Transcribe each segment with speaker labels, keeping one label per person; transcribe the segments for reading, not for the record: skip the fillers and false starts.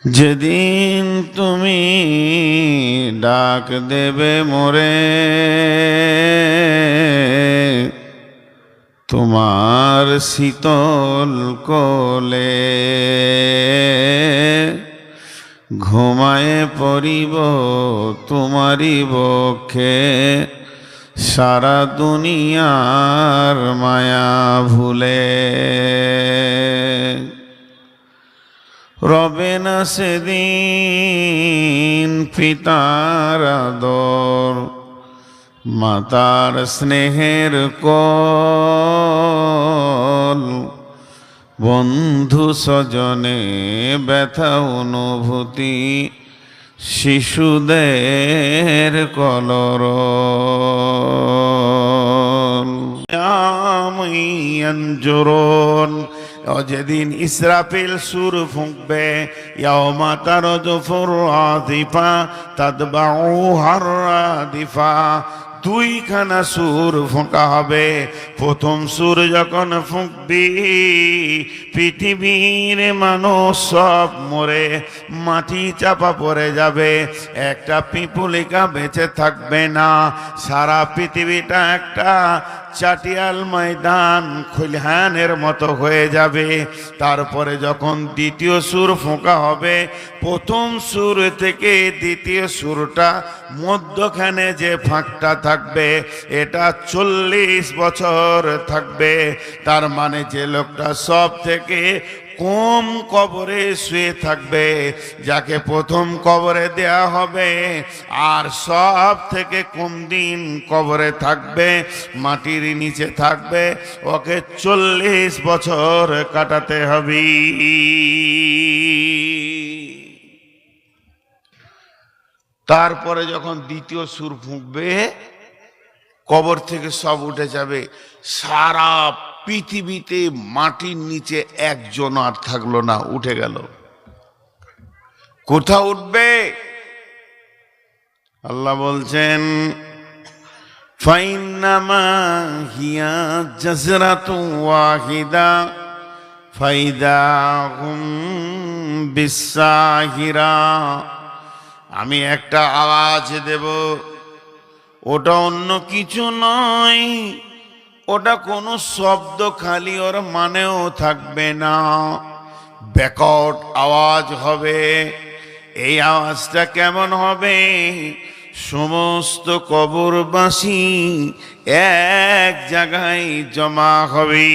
Speaker 1: যেদিন তুমি ডাক দেবে মোরে, তোমার শীতল কোলে ঘুমায়ে পড়িব তোমারি বক্ষে, সারা দুনিয়ার মায়া ভুলে। রবে না সেদিন পিতার আদর, মাতার স্নেহের কোল, বন্ধু স্বজনে ব্যথা অনুভূতি, শিশুদের কলরল। যেদিন ইসরাফিল সুর ফুঁকবে, ইয়াউমা তারজুফুর রাদিফা তাতবাউহার রাদিফা, দুইখানা সুর ফোঁকা হবে। প্রথম সুর যখন ফুঁকবি, পৃথিবীর মানুষ সব মরে মাটি চাপা পড়ে যাবে, একটা পিপুলিকা বেঁচে থাকবে না। সারা পৃথিবীটা একটা চাটিয়াল ময়দান, খলিহানের মতো হয়ে যাবে। তারপরে যখন দ্বিতীয় সুর ফোঁকা হবে, প্রথম সুর থেকে দ্বিতীয় সুরটা মধ্যখানে যে ফাঁকটা থাকবে, এটা 40 বছর থাকবে। তার মানে যে লোকটা সব থেকে কম কবরে শুয়ে থাকবে, যাকে প্রথম কবরে দেয়া হবে, আর সব থেকে কম দিন কবরে থাকবে, মাটির নিচে থাকবে, ওকে 40 বছর কাটাতে হবে। তারপরে যখন দ্বিতীয় সুর ফুঁকবে, কবর থেকে সব উঠে যাবে। সারা পৃথিবীতে মাটির নিচে একজন আর থাকলো না, উঠে গেল। কোথাও উঠবে? আল্লাহ বলছেন, ফাইন্নামা হিয়া জাজরাতু ওয়াহিদা ফাইদা হুম বিসাহিরা। আমি একটা আওয়াজ দেব, ওটা অন্য কিছু নয়, ওটা কোনো শব্দ খালি, ওর মানেও থাকবে না, ব্যাকট আওয়াজ হবে। এই আওয়াজটা কেমন হবে? সমস্ত কবরবাসী এক জায়গায় জমা হবে।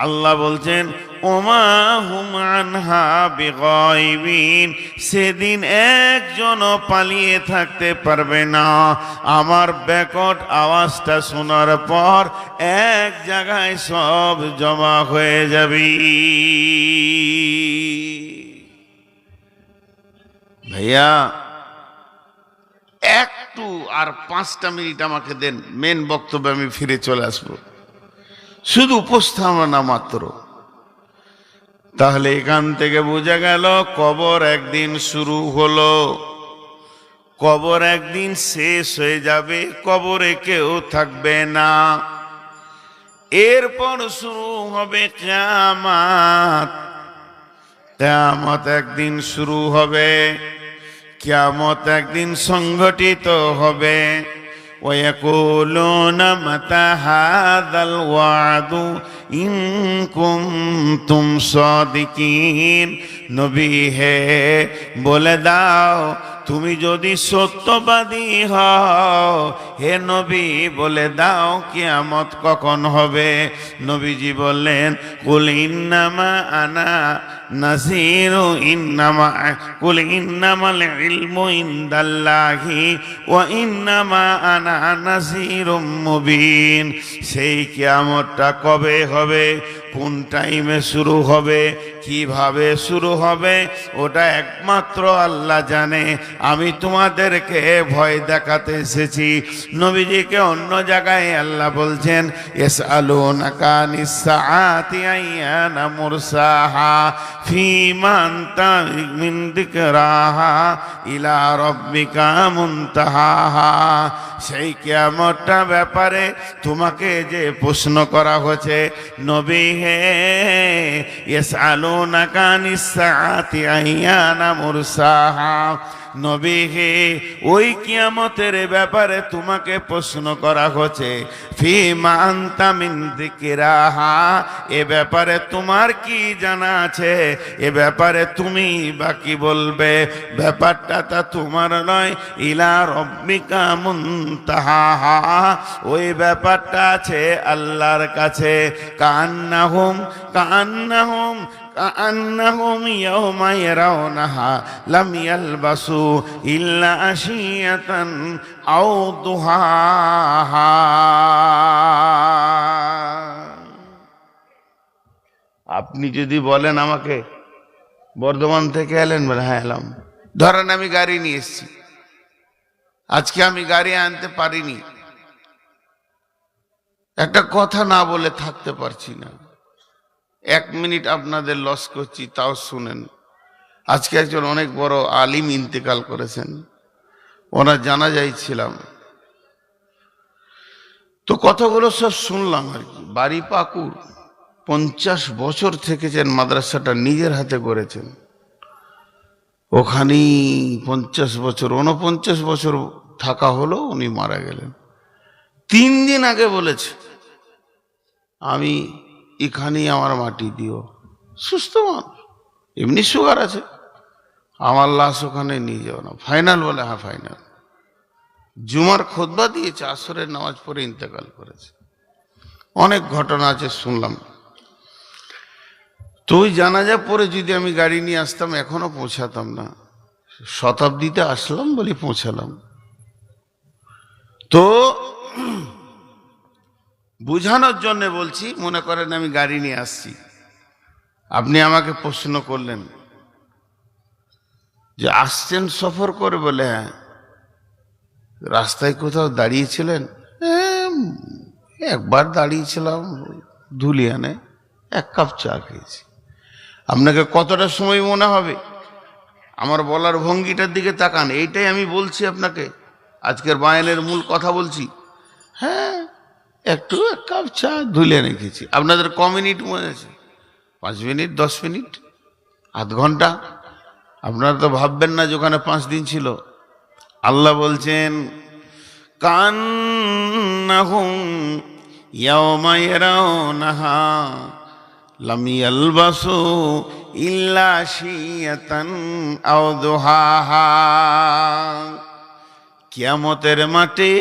Speaker 1: আল্লাহ বলছেন, ওমা হুম আনহা বিগাইবিন, সেদিন একজনও পালিয়ে থাকতে পারবে না। আমার ব্যাকট আওয়াজটা শোনার পর এক জায়গায় সব জমা হয়ে যাবে। ভাইয়া, একটু আর 5টা মিনিট আমাকে দেন, মেন বক্তব্যে আমি ফিরে চলে আসবো। শুধু উপস্থাপনা মাত্র। তাহলে এখান থেকে বোঝা গেল, কবর একদিন শুরু হলো, কবর একদিন শেষ হয়ে যাবে, কবরে কেউ থাকবে না। এরপর শুরু হবে কিয়ামত। কিয়ামত একদিন শুরু হবে, কিয়ামত একদিন সংগঠিত হবে। ويقولون متى هذا الوعد إن كنتم صادقين। নবী হে, বলে দাও, তুমি যদি সত্যবাদী হও, হে নবী বলে দাও কিয়ামত কখন হবে। নবীজি বললেন, কুল ইন্নামা আনা নাযীরু কুল ইন্নামাল ইলমু ইনদাল্লাহি ওয়া ইন্নামা আনা নাযীরুম মুবিন। সেই কিয়ামতটা কবে হবে, কোন টাইমে শুরু হবে, কিভাবে শুরু হবে, ওটা একমাত্র আল্লাহ জানে। আমি তোমাদেরকে ভয় দেখাতে এসেছি। নবীজিকে অন্য জায়গায় আল্লাহ বলছেন, ইয়াসআলুনাকা আনিস সাআতি আইয়ানা মুরসাহা ফীমা আনতা মিন যিকরাহা ইলা রাব্বিকা মুনতাহাহা। সেই কিয়ামতটা ব্যাপারে তোমাকে যে প্রশ্ন করা হয়েছে, নবী হে, ইয়াসআলু ইয়াসআলুনাকা আনিস সাআতি আইয়ানা মুরসাহা। নবী হে, ওই কিয়ামতের ব্যাপারে তোমাকে প্রশ্ন করা হচ্ছে, ফিমা আনতা মিন যিকরাহা, এ ব্যাপারে তোমার কি জানা আছে, এ ব্যাপারে তুমি বা কি বলবে? ব্যাপারটা তা তোমার নয়, ইলা রব্বিকা মুনতাহাহা, ওই ব্যাপারটা আছে আল্লাহর কাছে। কান্নাহুম ইয়াওমা ইয়ারাউনাহা লাম ইয়ালবাসু ইল্লা আশিয়াতান আও দুহাহা। আপনি যদি বলেন আমাকে বর্ধমান থেকে এলেন, বলে হ্যাঁ এলাম, ধরেন আমি গাড়ি নিয়ে এসেছি, আজকে আমি গাড়ি আনতে পারিনি, একটা কথা না বলে থাকতে পারছি না, 1 মিনিট আপনাদের লস করছি, তাও শুনেন। আজকে একজন অনেক বড় আলিম ইন্তেকাল করেছেন, ওনার জানাজায় ছিলাম, তো কথাগুলো সব শুনলাম আর কি। বাড়ি পাকুর, 50 বছর থেকেছেন, মাদ্রাসাটা নিজের হাতে করেছেন, ওখানেই 50 বছর 49 বছর থাকা হলো, উনি মারা গেলেন। 3 দিন আগে বলেছে আমি এখানেই আমার মাটি দিও, সুস্থ মানুষ, এমনি সুগার আছে, আমার লাশ ওখানে নিয়ে যাও না। ফাইনাল বলে হ্যাঁ ফাইনাল। জুমার খুতবা দিয়েছে, আসরের নামাজ পড়ে ইন্তেকাল করেছে। অনেক ঘটনা আছে শুনলাম। তো ওই জানাজা পরে যদি আমি গাড়ি নিয়ে আসতাম এখনো পৌঁছাতাম না, শতাব্দীতে আসলাম বলে পৌঁছালাম। তো বুঝানোর জন্য বলছি, মনে করেন আমি গাড়ি নিয়ে আসছি, আপনি আমাকে প্রশ্ন করলেন যে আসছেন সফর করে, বলে হ্যাঁ। রাস্তায় কোথাও দাঁড়িয়েছিলেন? একবার দাঁড়িয়েছিলাম ধুলিয়ানে, 1 কাপ চা খেয়েছি। আপনাকে কতটা সময় মনে হবে? আমার বলার ভঙ্গিটার দিকে তাকান, এইটাই আমি বলছি আপনাকে, আজকের বায়ানের মূল কথা বলছি। হ্যাঁ, 1 কাপ চা ধুলিয়ানে খেয়েছি। আপনাদের ক মিনিট মনে আছে? 5 মিনিট, 10 মিনিট, আধ ঘন্টা? আপনারা তো ভাববেন না যে ওখানে 5 দিন ছিল। আল্লাহ বলছেন, কান্নাহুম ইয়াওমা ইয়ারাউনাহা লাম ইয়ালবাসু ইল্লা আশিয়াতান আও দুহাহা। কিয়ামতের মাঠে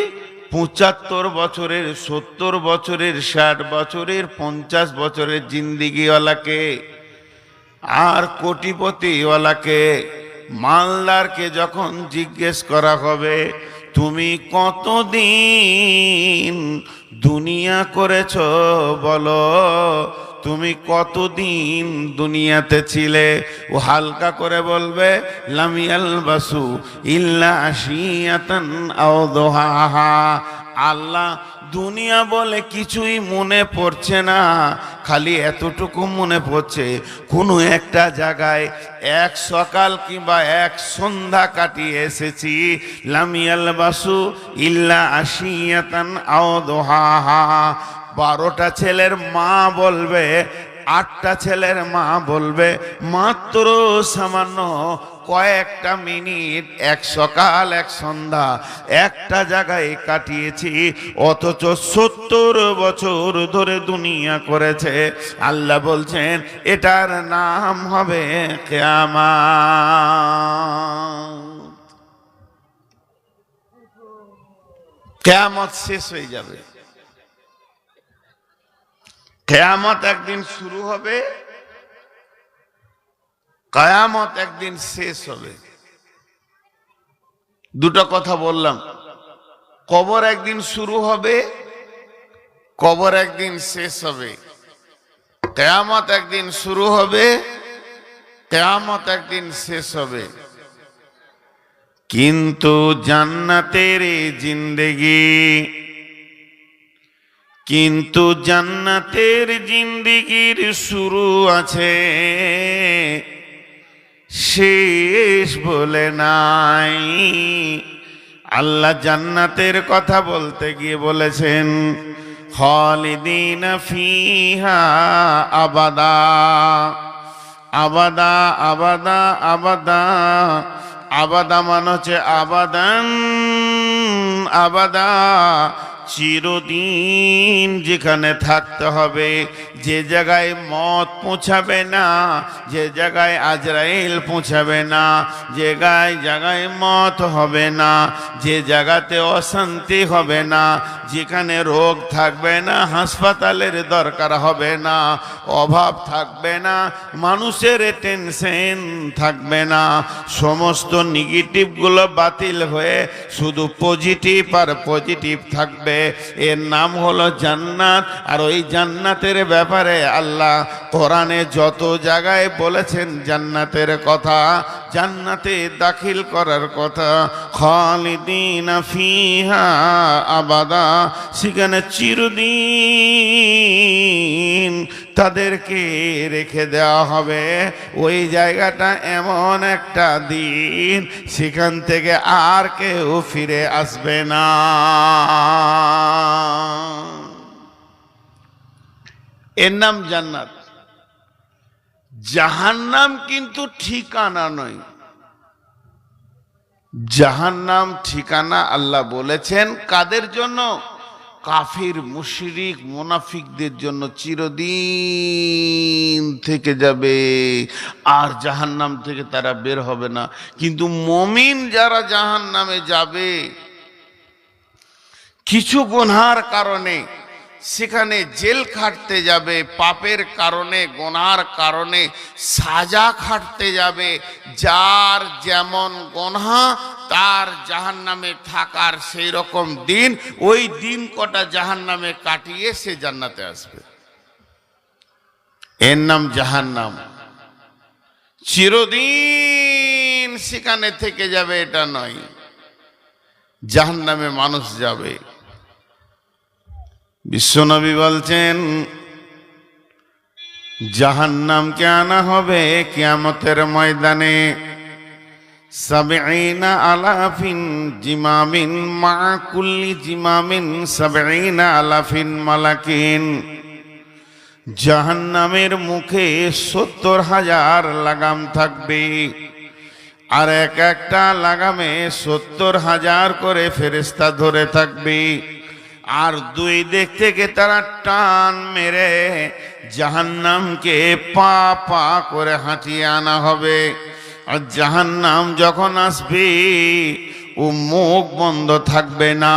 Speaker 1: 75 বছরের, 70 বছরের, 60 বছরের, 50 বছরের জিন্দিগিওয়ালাকে আর কোটিপতিওয়ালাকে, মালদারকে যখন জিজ্ঞেস করা হবে তুমি কতদিন দুনিয়া করেছ বলো, তুমি কতদিন দুনিয়াতে ছিলে, ও হালকা করে বলবে লাম ইয়ালবাসু ইল্লা আশিয়াতান আও দুহাহা। আল্লাহ দুনিয়া বলে কিছুই মনে পড়ছে না, খালি এতটুকু মনে পড়ছে কোনো একটা জায়গায় 1 সকাল কিংবা 1 সন্ধ্যা কাটিয়ে এসেছি। লাম ইয়ালবাসু ইল্লা আশিয়াতান আও দুহাহা। 12টা ছেলের মা বলবে, 8টা ছেলের মা বলবে মাত্র সামান্য কয়েকটা মিনিট, 1 সকাল 1 সন্ধ্যা একটা জায়গায় কাটিয়েছি, অথচ 70 বছর ধরে দুনিয়া করেছে। আল্লাহ বলছেন এটার নাম হবে কিয়ামত। কিয়ামত শেষ হয়ে যাবে, কিয়ামত একদিন শুরু হবে, কিয়ামত একদিন শেষ হবে। দুটো কথা বললাম, কবর একদিন শুরু হবে, কবর একদিন শেষ হবে। কিয়ামত একদিন শুরু হবে, কিয়ামত একদিন শেষ হবে। কিন্তু জান্নাতের জিন্দেগি, কিন্তু জান্নাতের জিন্দেগির শুরু আছে, শেষ বলে নাই। আল্লাহ জান্নাতের কথা বলতে গিয়ে বলেছেন খালিদিনা ফিহা আবাদা। আবাদা আবাদা আবাদা, আবাদা মানে হচ্ছে আবাদান আবাদা, চিরদিন যেখানে থাকতে হবে, যে জায়গায় মত পৌঁছাবে না, যে জায়গায় আজরাইল পৌঁছাবে না, যে জায়গায় মত হবে না, যে জায়গাতে অশান্তি হবে না, যেখানে রোগ থাকবে না, হাসপাতালের দরকার হবে না, অভাব থাকবে না, মানুষের টেনশন থাকবে না, সমস্ত নেগেটিভগুলো বাতিল হয়ে শুধু পজিটিভ আর পজিটিভ থাকবে। এর নাম হলো জান্নাত। আর ওই জান্নাতের ব্যাপারে আল্লাহ কোরআনে যত জায়গায় বলেছেন জান্নাতের কথা, জান্নাতে দাখিল করার কথা, খালিদিনা ফিহা আবাদা, সেখানে চিরদিন তাদেরকে রেখে দেওয়া হবে। ওই জায়গাটা এমন একটা দিন, সেখান থেকে আর কেউ ফিরে আসবে না। এর নাম জান্নাত। জাহান্নাম কিন্তু ঠিকানা নয়। জাহান্নাম ঠিকানা আল্লাহ বলেছেন কাদের জন্য? কাফির, মুশরিক, মুনাফিকদের জন্য চিরদিন থেকে যাবে, আর জাহান্নাম থেকে তারা বের হবে না। কিন্তু মুমিন যারা জাহান্নামে যাবে, কিছু গুনার কারণে সেখানে জেল খাটতে যাবে, পাপের কারণে, গুনার কারণে সাজা খাটতে যাবে। যার যেমন গুনাহ তার জাহান্নামে থাকার সেই রকম দিন, ওই দিন কটা জাহান্নামে কাটিয়ে সে জান্নাতে আসবে। এর নাম জাহান্নাম। চিরদিন সেখানে থেকে যাবে এটা নয়, জাহান্নামে মানুষ যাবে। বিশ্বনবী বলছেন জাহান্নামকে আনা হবে কিয়ামতের ময়দানে, সাবঈনা আলাফিন জিমামিন মা কুল্লি জিমামিন সাবঈনা আলাফিন মালাকিন। জাহান্নামের মুখে 70,000 লাগাম থাকবে, আর এক একটা লাগামে 70,000 করে ফেরেশতা ধরে থাকবে। আর দুই দিক থেকে তারা টান মেরে জাহান্নামকে পা পা করে হাঁটিয়ে আনা হবে। আর জাহান্নাম যখন আসবে, ও মুখ বন্ধ থাকবে না।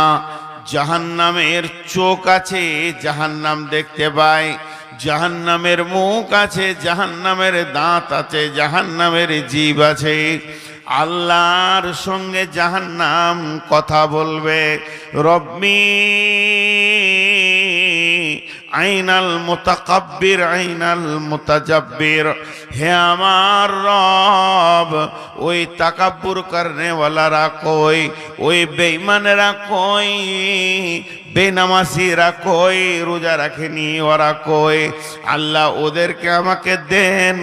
Speaker 1: জাহান্নামের চোখ আছে, জাহান্নাম দেখতে পায়। জাহান্নামের মুখ আছে, জাহান্নামের দাঁত আছে, জাহান্নামের জিভ আছে। আল্লাহর সঙ্গে জাহান্নাম কথা বলবে, রব্বি আইনাল মুতাকাব্বির আইনাল মুতাজাব্বির, হে আমার রব, ওই তাকাব্বুর করনেওয়ালারা কই, ওই বেঈমানেরা কই, বেনামাজিরা কই, রোজা রাখেনি ওরা কই। আল্লাহ ওদেরকে আমাকে দেন,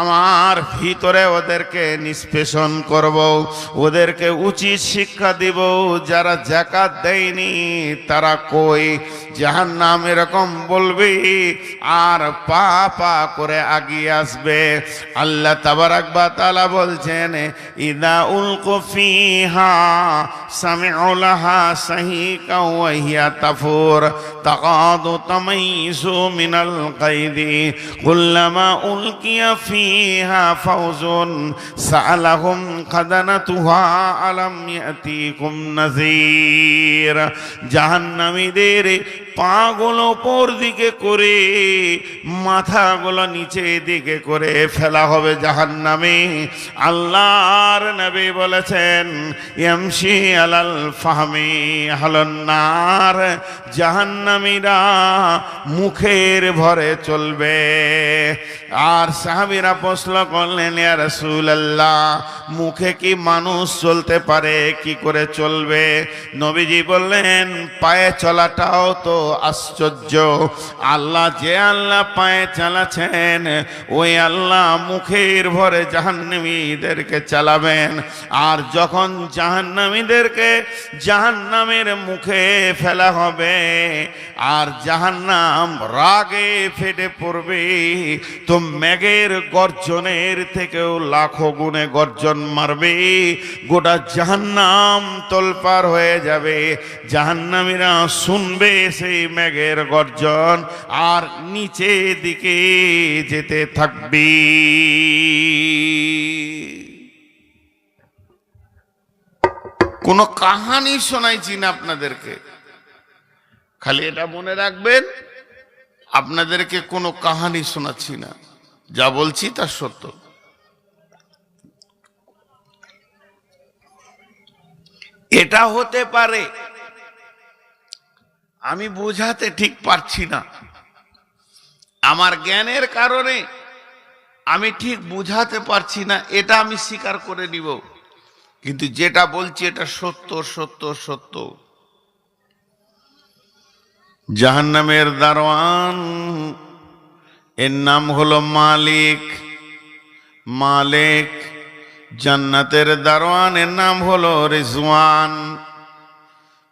Speaker 1: আমার ভিতরে ওদেরকে নিষ্পেষণ করব, ওদেরকে উচিত শিক্ষা দিব। যারা যাকাত দেয়নি তারা কই? জাহান্নাম এরকম বলবে, আর পা পা করে আগিয়ে আসবে। আল্লাহ তাবারাক ওয়া তাআলা বলছেন, ইদা উলকু ফিহা সামিউ লাহা সাহিকা ওয়া হিয়া তাফুর তাকাদু তামাইযু মিনাল গায়দি কুল্লামা উলকিয়া ফিহা ফাওজুন সাআলাহুম খাদানাতুহা আলাম ইয়াতিকুম নাযীর। জাহান্নামীদের পাগুলো উপর দিকে করে, মাথাগুলো নিচে দিকে করে ফেলা হবে জাহান্নামে। আল্লাহর নবী বলেছেন, ইয়ামশি আলাল ফাহমি আহলুন নার, জাহান্নামীরা মুখের ভরে চলবে। আর সাহাবীরা প্রশ্ন করলেন, ইয়া রাসূলুল্লাহ, মুখে কি মানুষ চলতে পারে? কি করে চলবে? নবীজি বললেন, পায়ে চলাটাও তো আশ্চর্য, আল্লাহ যে আল্লাহ পায়ে চালাচ্ছেন ওই আল্লাহ মুখের ভরে জাহান্নামীদেরকে চালাবেন। আর যখন জাহান্নামীদেরকে জাহান্নামের মুখে ফেলা হবে আর জাহান্নাম রাগে ফেটে পড়বে, তো মেঘের গর্জনের থেকেও লাখো গুণে গর্জন মারবে, গোটা জাহান্নাম তোলপাড় হয়ে যাবে। জাহান্নামীরা শুনবে সেই মেঘের গর্জন আর নিচে দিকে যেতে থাকবে। কোন কাহানি শোনাইছি না আপনাদেরকে, খালি এটা মনে রাখবেন আপনাদেরকে কোনো কাহানি শোনাচ্ছি না, যা বলছি তা সত্য। এটা হতে পারে, আমি বোঝাতে ঠিক পারছি না, আমার জ্ঞানের কারণে আমি ঠিক বুঝাতে পারছি না, এটা আমি স্বীকার করে নিব। কিন্তু যেটা বলছি এটা সত্য সত্য সত্য। জাহান্নামের দারোয়ান, এর নাম হলো মালিক। মালিক। জান্নাতের দারোয়ানের নাম হলো রিজওয়ান।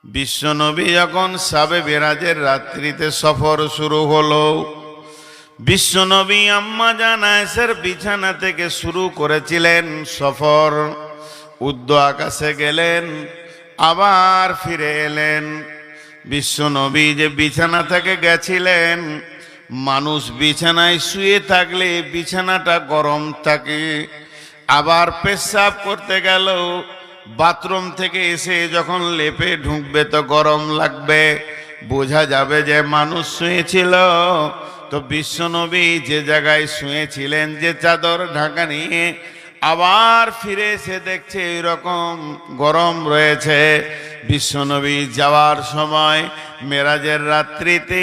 Speaker 1: বিশ্বনবী যখন শাবে মেরাজের রাত্রিতে সফর শুরু হলো, বিশ্বনবী আম্মা জান আয়েশার বিছানা থেকে শুরু করেছিলেন সফর। উর্ধ্ব আকাশে গেলেন, আবার ফিরে এলেন। বিশ্বনবী যে বিছানা থেকে গেছিলেন, মানুষ বিছানায় শুয়ে থাকলে বিছানাটা গরম থাকে, আবার পেশাব করতে গেল বাথরুম থেকে এসে যখন লেপে ঢুকবে তো গরম লাগবে, বোঝা যাবে যে মানুষ শুয়েছিল। তো বিশ্বনবী যে জায়গায় শুয়েছিলেন, যে চাদর ঢাকা নিয়ে, আবার ফিরে এসে দেখছে এরকম গরম রয়েছে। বিশ্বনবী যাওয়ার সময় মেরাজের রাত্রিতে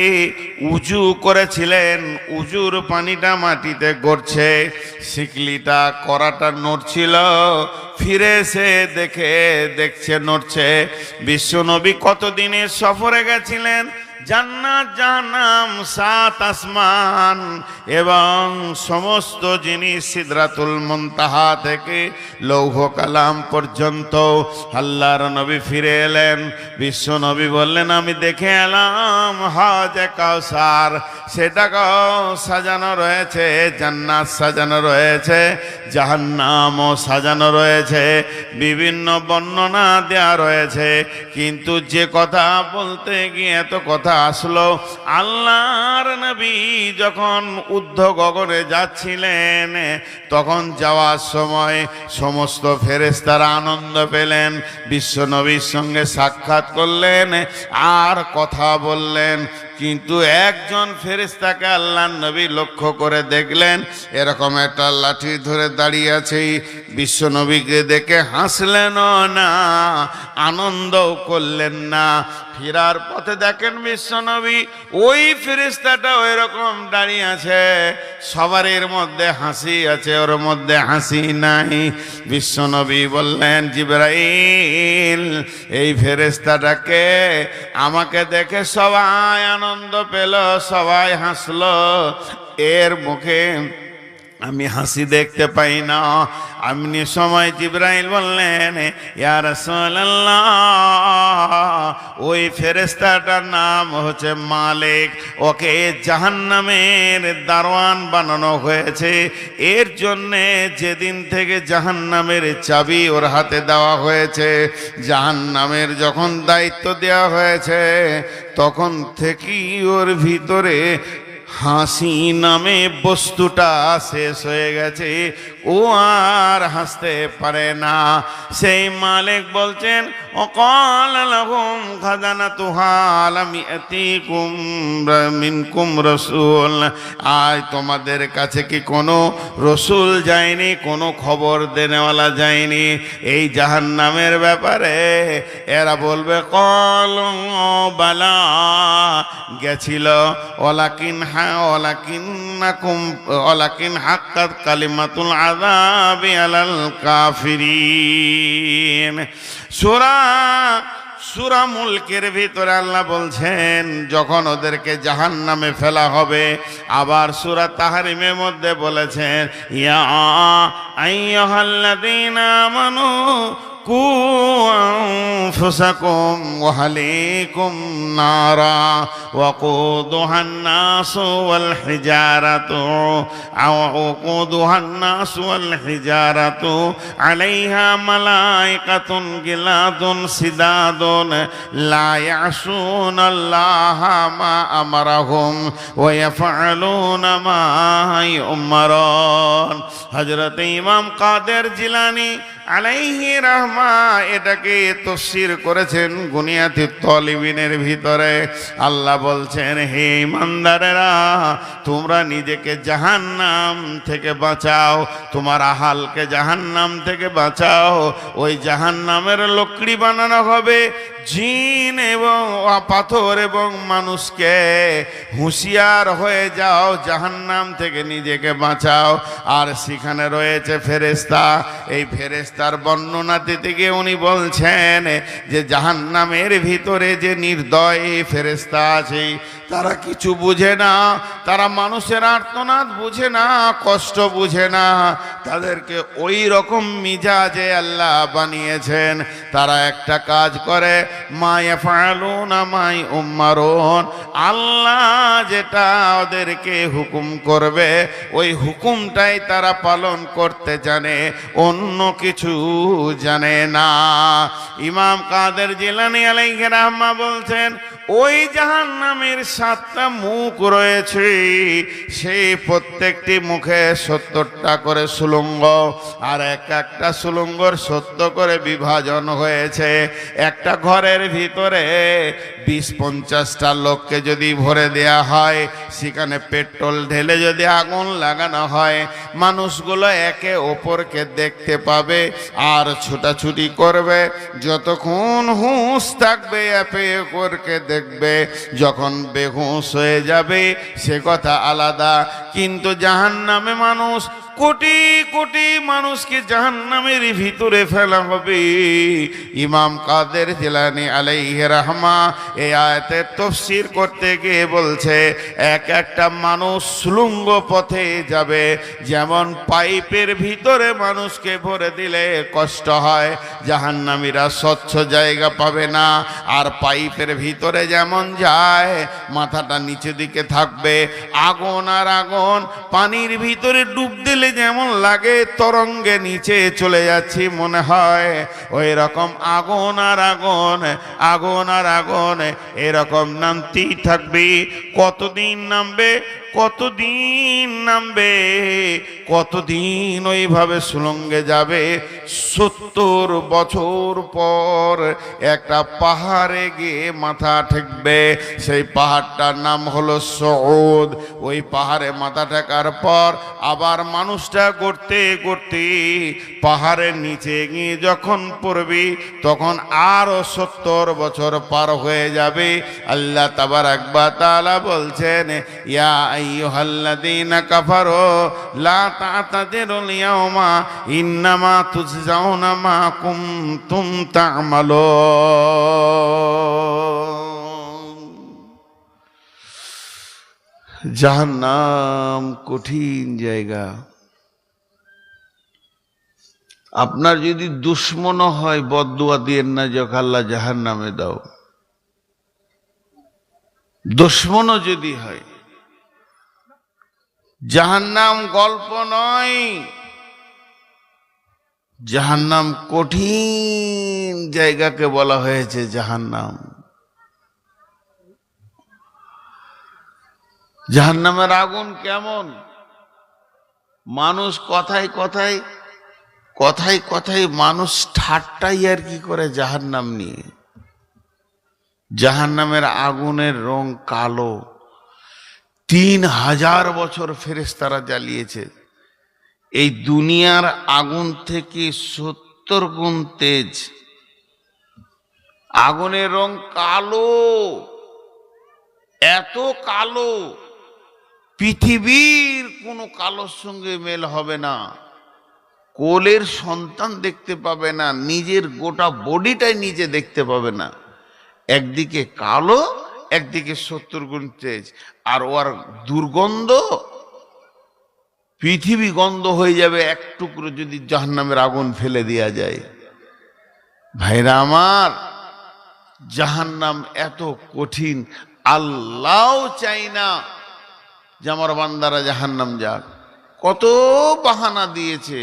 Speaker 1: উজু করেছিলেন, উজুর পানিটা মাটিতে গড়ছে, শিকলিটা করাটা নড়ছিল, ফিরে এসে দেখছে নড়ছে। বিশ্বনবী কতদিনের সফরে গেছিলেন, জান্নাত জাহান্নাম, সাত আসমান এবং সমস্ত জিনিস, সিদরাতুল মুনতাহা থেকে লৌহ কালাম পর্যন্ত। আল্লাহর নবী ফিরে এলেন, বিশ্ব নবী বললেন আমি দেখে এলাম হাউজে কাউসার, সেটাকেও সাজানো রয়েছে, জান্নাত সাজানো রয়েছে, জাহান্নামও সাজানো রয়েছে, বিভিন্ন বর্ণনা দেয়া রয়েছে। কিন্তু যে কথা বলতে গিয়ে এত কথা আসলো, আল্লাহর নবী যখন ঊর্ধ্ব গগনে যাচ্ছিলেন, তখন যাওয়ার সময় সমস্ত ফেরেশতারা আনন্দ পেলেন, বিশ্ব নবীর সঙ্গে সাক্ষাৎ করলেন আর কথা বললেন। কিন্তু একজন ফেরেশতাকে আল্লাহর নবী লক্ষ্য করে দেখলেন, এরকম একটা লাঠি ধরে দাঁড়িয়ে আছে। বিশ্ব নবীকে দেখে হাসলেনও না, আনন্দও করলেন না। ফেরার পথে দেখেন বিশ্বনবী ওই ফেরেশতাটা ওই রকম দাঁড়িয়ে আছে, সবারের মধ্যে হাসি আছে, ওর মধ্যে হাসি নাই। বিশ্বনবী বললেন জিবরাইল, এই ফেরেশতাটাকে আমাকে দেখে সবাই আনন্দ পেল, সবাই হাসলো, এর মুখে আমি হাসি দেখতে পাই না। এমনি সময় জিবরাইল বললেন ইয়া রাসূলুল্লাহ, ওই ফেরেশতাটার নাম হচ্ছে মালিক, ওকে জাহান্নামের দারোয়ান বানানো হয়েছে। এর জন্যে যেদিন থেকে জাহান্নামের চাবি ওর হাতে দেওয়া হয়েছে, জাহান্নামের যখন দায়িত্ব দেওয়া হয়েছে, তখন থেকেই ওর ভিতরে হাসি নামে বস্তুটা শেষ হয়ে গেছে, ও আর হাসতে পারে না। সেই মালিক বলছেন ওয়াকাল লাহুম খাজানাতুহা আলাম ইয়াতিকুম মিনকুম রাসূল, আজ তোমাদের কাছে কি কোনো রসুল যায়নি, কোনো খবর দেনেওয়ালা যায়নি এই জাহান্নামের ব্যাপারে? এরা বলবে ক্বালু বালা, গেছিল, ওয়ালাকিন ওয়ালাকিন হাক্কাত কালিমাতুল আযাবি আলাল কাফিরিন। সূরা সূরা মুলকের ভিতরে আল্লাহ বলছেন যখন ওদেরকে জাহান্নামে ফেলা হবে, আবার সূরা তাহরিমের মধ্যে বলেছেন ইয়া আইয়ুহাল্লাযীনা আমানু কু আনফুসাকুম ওয়া আহলিকুম নারা ওয়াকুদুহান নাসু ওয়াল হিজারাতু আলাইহা মালাইকাতুন গিলাদুন সিদাদুন লা ইয়াসুনাল্লাহা মা আমারাহুম ওয়া ইয়াফআলুনা মা ইউমারুন। হযরত ইমাম কাদের জিলানী আলাইহি রাহমা এটাকে তাফসীর করেছেন গুনিয়াতুত তালিবিনের ভিতরে। আল্লাহ বলছেন হে ইমানদারেরা, তোমরা নিজেকে জাহান্নাম থেকে বাঁচাও, তোমার আহালকে জাহান্নাম থেকে বাঁচাও। ওই জাহান্নামের লকড়ি বানানো হবে জিন এবং পাথর এবং মানুষকে। হুঁশিয়ার হয়ে যাও, জাহান্নাম থেকে নিজেকে বাঁচাও। আর সেখানে রয়েছে ফেরেশতা। এই ফেরেশতার বর্ণনা দিতে গিয়ে উনি বলছেন যে জাহান্নামের ভিতরে যে নির্দয় ফেরেশতা আছে তারা কিছু বুঝে না, তারা মানুষের আর্তনাদ বুঝে না, কষ্ট বুঝে না। তাদেরকে ওই রকম মিজাজে আল্লাহ বানিয়েছেন। তারা একটা কাজ করে মা ইয়াফআলুনা মা ইউমারুন, আল্লাহ যেটা ওদেরকে হুকুম করবে ওই হুকুমটাই তারা পালন করতে জানে, অন্য কিছু জানে না। ইমাম কাদের জিলানী আলাইহি রাহমা বলছেন ওই জাহান্নামের 7টা মুখ রয়েছে, সেই প্রত্যেকটি মুখে 70টা করে সুলঙ্গ, আর একটা সুলঙ্গর 70 করে বিভাজন হয়েছে। একটা ঘরের ভিতরে 20-50টা লোককে যদি ভরে দেয়া হয়, সেখানে পেট্রোল ঢেলে যদি আগুন লাগানো হয়, মানুষগুলো একে অপরকে দেখতে পাবে আর ছুটাছুটি করবে। যতক্ষণ হুঁশ থাকবে একে অপরকে দেখবে, যখন বেহুঁশ হয়ে যাবে সে কথা আলাদা। কিন্তু জাহান্নামে মানুষ কোটি কোটি মানুষকে জাহান্নামের ভিতরে ফেলা হবে। ইমাম কাদের জিলানী আলাইহি রাহমা এই আয়াতের তাফসীর করতে গিয়ে বলছে একটা মানুষ সুলঙ্গ পথে যাবে, যেমন পাইপের ভিতরে মানুষকে ভরে দিলে কষ্ট হয়, জাহান্নামীরা স্বচ্ছ জায়গা পাবে না। আর পাইপের ভিতরে যেমন যায় মাথাটা নিচে দিকে থাকবে, আগুন আর আগুন পানির ভিতরে ডুব দিলে যেমন লাগে তরঙ্গে নিচে চলে যাচ্ছি মনে হয়, ওই রকম আগুন আর আগুন, আগুন আর আগুন এরকম নামতেই থাকবে। কতদিন নামবে, কতদিন নামবে, কতদিন ওইভাবে সুলঙ্গে যাবে। 70 বছর পর একটা পাহাড়ে গিয়ে মাথা ঠেকবে। সেই পাহাড়টার নাম হলো সউদ। ওই পাহাড়ে মাথা ঠেকার পর আবার মানুষটা করতে করতে পাহাড়ের নিচে গিয়ে যখন পড়বি তখন আরো 70 বছর পার হয়ে যাবে। আল্লাহ তাবারাক ওয়া তাআলা বলছেন ইয়া আইয়ুহাল্লাযীনা কাফারু লা তা'তাযিরুল ইয়াওমা ইন্নামা তুজজাউনা মা কুনতুম তা'মালুন। জাহান্নাম কঠিন জায়গা। আপনার যদি দুশ্মন হয় বদদুয়া দিয়েন না যে আল্লাহ জাহান্নামে দাও। দুশ্মনও যদি হয়, জাহান্নাম গল্প নয়, জাহান্নাম কঠিন জায়গাকে বলা হয়েছে জাহান্নাম। জাহান্নামের আগুন কেমন? মানুষ কথায় কথায় কথায় কথায় মানুষ ঠাট্টাই আর কি করে জাহান্নাম নিয়ে। জাহান্নামের আগুনের রং কালো। 3000 বছর ফেরেশতারা জ্বালিয়েছে। এই দুনিয়ার আগুন থেকে 70 গুণ তেজ। আগুনের রং কালো, এত কালো পৃথিবীর কোনো কালোর সঙ্গে মেল হবে না। কোলের সন্তান দেখতে পাবে না, নিজের গোটা বডিটাই নিজে দেখতে পাবে না। একদিকে কালো, একদিকে 70 গুণ তেজ, আর ওর দুর্গন্ধ পৃথিবী গন্ধ হয়ে যাবে এক টুকরো যদি জাহান্নামের আগুন ফেলে দেওয়া যায়। ভাইরা আমার, জাহান্নাম এত কঠিন, আল্লাহও চাই না যে আমার বান্দারা জাহান্নাম যাক। কত বাহানা দিয়েছে,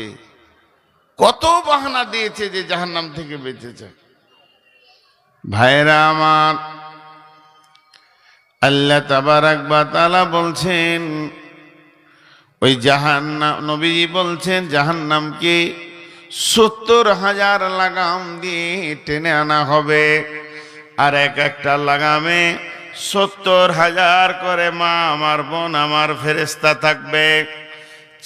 Speaker 1: কত বাহানা দিয়েছে যে জাহান্নাম থেকে বেঁচেছে। ভাইরা আমার, আল্লাহ তাবারাক ওয়া তাআলা বলছেন, ওই জাহান্নাম, নবীজি বলছেন জাহান্নামকে 70,000 লাগাম দিয়ে টেনে আনা হবে, আর এক একটা লাগামে 70,000 করে মা আমার বোন আমার ফেরেশতা থাকবে।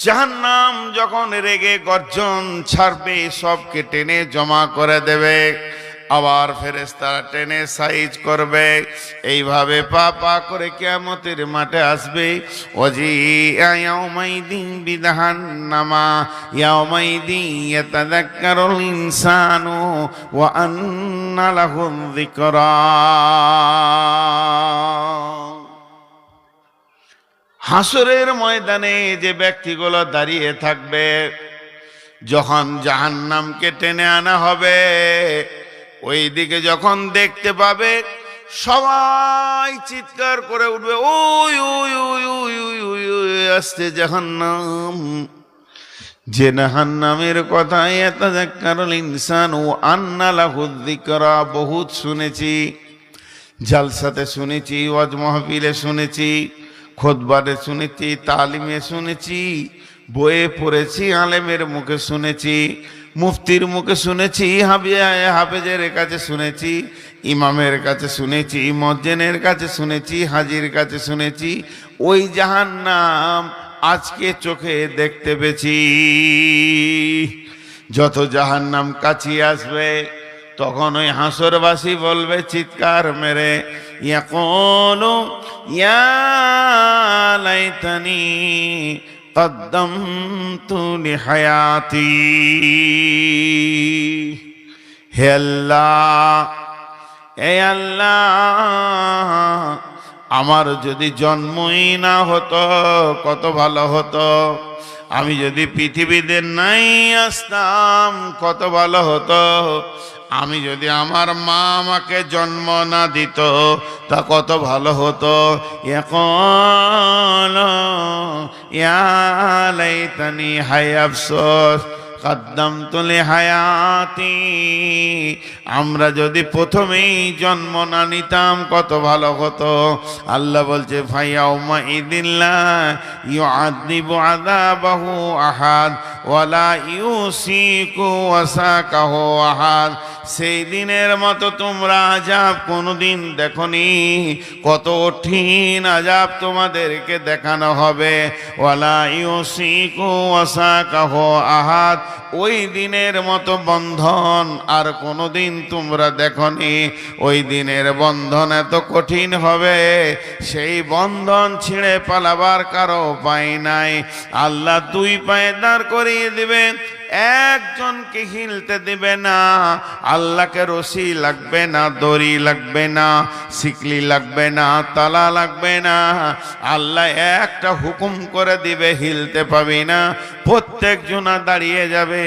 Speaker 1: জাহান্নাম যখন রেগে গর্জন ছাড়বে, সবকে টেনে জমা করে দেবে, আবার ফেরেশতারা টেনে সাইজ করবে। এইভাবে পা পা করে কিয়ামতের মাঠে আসবে। ওয়াজিআ ইয়াউমাইদিন বিজাহান্নামা ইয়াউমাইদিন ইয়াতাযাক্কারুল ইনসানু ওয়া আন্না লাহুয যিকরা। হাসরের ময়দানে যে ব্যক্তিগুলো দাঁড়িয়ে থাকবে, যখন জাহান্নামকে টেনে আনা হবে, ওই দিকে যখন দেখতে পাবে, সবাই চিৎকার করে উঠবে, ওই ওই ওই ওই ওই ওই ওই আসছে জাহান্নাম। যে জাহান্নামের কথা ইয়াতাযাক্কারুল ইনসানু ওয়া আন্না লাহু যিকরা বহুত শুনেছি, জালসাতে শুনেছি, ওয়াজ মাহফিলে শুনেছি, খুতবাতে শুনেছি, তালিমে শুনেছি, বইয়ে পড়েছি, আলেমের মুখে শুনেছি, মুফতির মুখে শুনেছি, হাফেজের কাছে শুনেছি, ইমামের কাছে শুনেছি, মুয়াজ্জিনের কাছে শুনেছি, হাজির কাছে শুনেছি। ওই জাহান্নাম আজকে চোখে দেখতে পেয়েছি। যত জাহান্নাম কাছে আসবে, তখন ওই হাসরবাসী বলবে চিৎকার মেরে, ইয়াকুলু ইয়া লাইতানি কদ্দামতু লিহায়াতি। হে আল্লাহ, হে আল্লাহ, আমার যদি জন্মই না হতো কত ভালো হতো। আমি যদি পৃথিবীতে নাই আসতাম কত ভালো হতো। আমি যদি আমার মা আমাকে জন্ম না দিত তা কত ভালো হতো। ইয়াকুলু ইয়া লাইতানি হায় আফসোস কদ্দামতু লিহায়াতি। আমরা যদি প্রথমেই জন্ম না নিতাম কত ভালো হতো। আল্লাহ বলছে ফায়াউমা ইদিল্লা ইউআযিবু আযাবাহু আহাদ ওয়ালা ইউসিকু ওয়াসাকাহু আহাদ। সেই দিনের মতো তোমরা আযাব কোনোদিন দেখনি। কত কঠিন আযাব তোমাদেরকে দেখানো হবে। ওয়ালা ইউসিকু ওয়াসাকাহু আহাদ। ওই দিনের মতো বন্ধন আর কোনোদিন তোমরা দেখনি। ওই দিনের বন্ধন এত কঠিন হবে, সেই বন্ধন ছিঁড়ে পালাবার কারো উপায় নাই। আল্লাহ দুই পায়ে দাঁড় করিয়ে দিবে, একজনকে হিলতে দিবে না। আল্লাহকে রশি লাগবে না, দড়ি লাগবে না, শিকলি লাগবে না, তালা লাগবে না। আল্লাহ একটা হুকুম করে দিবে, হিলতে পাবি না। প্রত্যেক জনা দাঁড়িয়ে যাবে।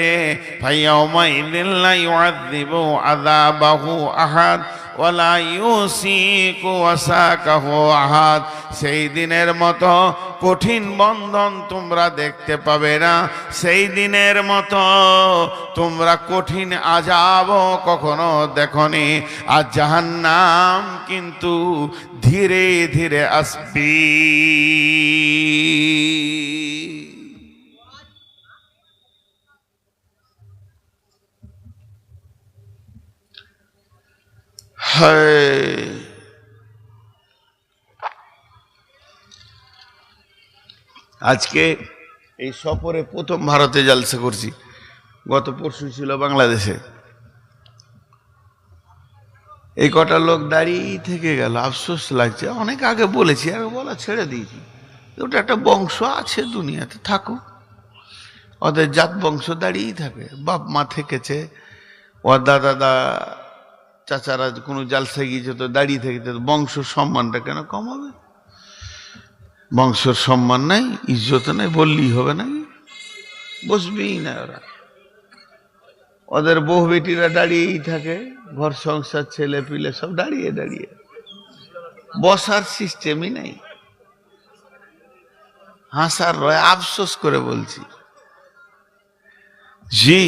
Speaker 1: ফায়াউমা ইযিন লা ইউআযিবু আযাবাহু আহাদ ওয়ালা ইউসিকু ওয়াসাকাহু আহাদ। সেই দিনের মতো কঠিন বন্ধন তোমরা দেখতে পাবে না। সেই দিনের মতো তোমরা কঠিন আযাব কখনো দেখনি। আর জাহান্নাম কিন্তু ধীরে ধীরে আসবে। আজকে এই সফরে প্রথম ভারতে জলসা করছি। গত পরশু ছিল বাংলাদেশে। এই কটা লোক দাঁড়িয়ে থেকে গেল, আফসোস লাগছে। অনেক আগে বলেছি, আমি বলা ছেড়ে দিয়েছি। ওটা একটা বংশ আছে দুনিয়াতে, থাকুক। ওদের জাত বংশ দাঁড়িয়েই থাকে। বাপ মা থেকেছে, ওর দাদা চাচারা কোনো জালসায় গিয়েছে তো দাঁড়িয়ে থেকে তো বংশ সম্মানটা কেন কম হবে? বংশের সম্মান নাই, ইজ্জত নাই, বললেই হবে নাকি? বসবেই না ওরা। ওদের বউ বেটিরা দাঁড়িয়েই থাকে, ঘর সংসার ছেলে পিলে সব দাঁড়িয়ে দাঁড়িয়ে, বসার সিস্টেমই নাই। হাসার রয়, আফসোস করে বলছি। জি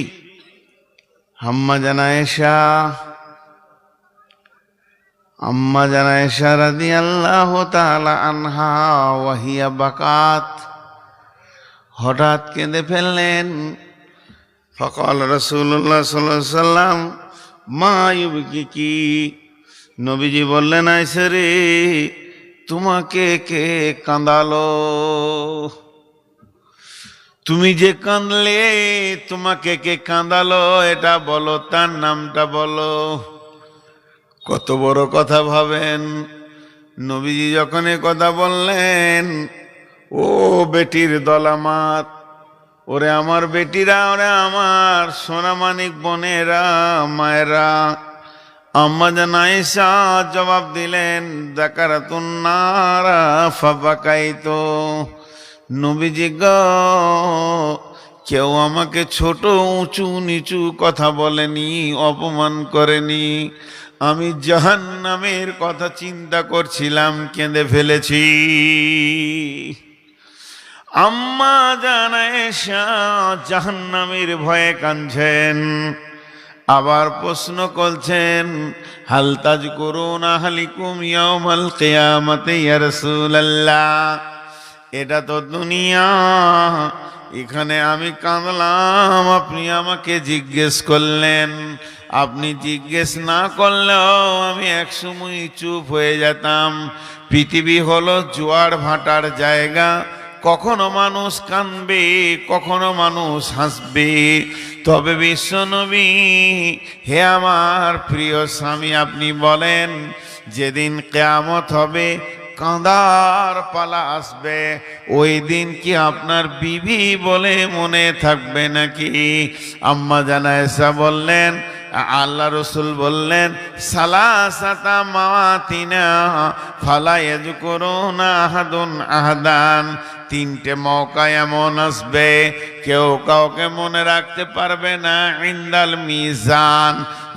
Speaker 1: আম্মা জানা এশা রাদিয়াল্লাহু তাআলা আনহা ওয়াহিয়া বাকাত, হঠাৎ কেঁদে ফেললেন। ফাকাল রাসূলুল্লাহ সাল্লাল্লাহু আলাইহি সাল্লাম মা ইউবকিকি, নবীজি বললেন আয়েশা রে, তোমাকে কে কাঁদালো? তুমি যে কাঁদলে, তোমাকে কে কাঁদালো এটা বলো, তার নামটা বলো। কত বড় কথা ভাবেন। নবীজি যখন এ কথা বললেন, ও বেটির দল আমার, ওরে আমার বেটিরা, ওরে আমার সোনামানিক বোনেরা, মায়েরা, আম্মা জান আয়েশা জবাব দিলেন, যাকারাতুন নারা ফাবাকাইতো। নবীজি গো, কেউ আমাকে ছোট উঁচু নিচু কথা বলেনি, অপমান করেনি। আমি জাহান্নামের কথা চিন্তা করছিলাম, কেঁদে ফেলেছি। আম্মা জান আয়েশা জাহান্নামের ভয়ে কাঁদছেন। আবার প্রশ্ন করছেন, হাল তাযকুরুনা আহলিকুম ইয়াউমাল কিয়ামাতি ইয়া রাসূলুল্লাহ। এটা তো দুনিয়া, এখানে আমি কাঁদলাম, আপনি আমাকে জিজ্ঞেস করলেন। আপনি জিজ্ঞেস না করলেও আমি একসময় চুপ হয়ে যেতাম। পৃথিবী হলো জোয়ার ভাটার জায়গা, কখনো মানুষ কাঁদবে, কখনো মানুষ হাসবে। তবে বিশ্বনবী, হে আমার প্রিয় স্বামী, আপনি বলেন যেদিন কিয়ামত হবে, কাঁদার পালা আসবে, ওই দিন কি আপনার বিবি বলে মনে থাকবে নাকি? আম্মা জান আয়েশা বললেন, আল্লাহ রসুল বললেন, সালাসাতা মাওয়াতিনা ফালা ইয়াযকুরুনা আহাদুন আহাদান। তিনটে মৌকা এমন আসবে, কেউ কাউকে মনে রাখতে পারবে না। ইনদাল মিজান,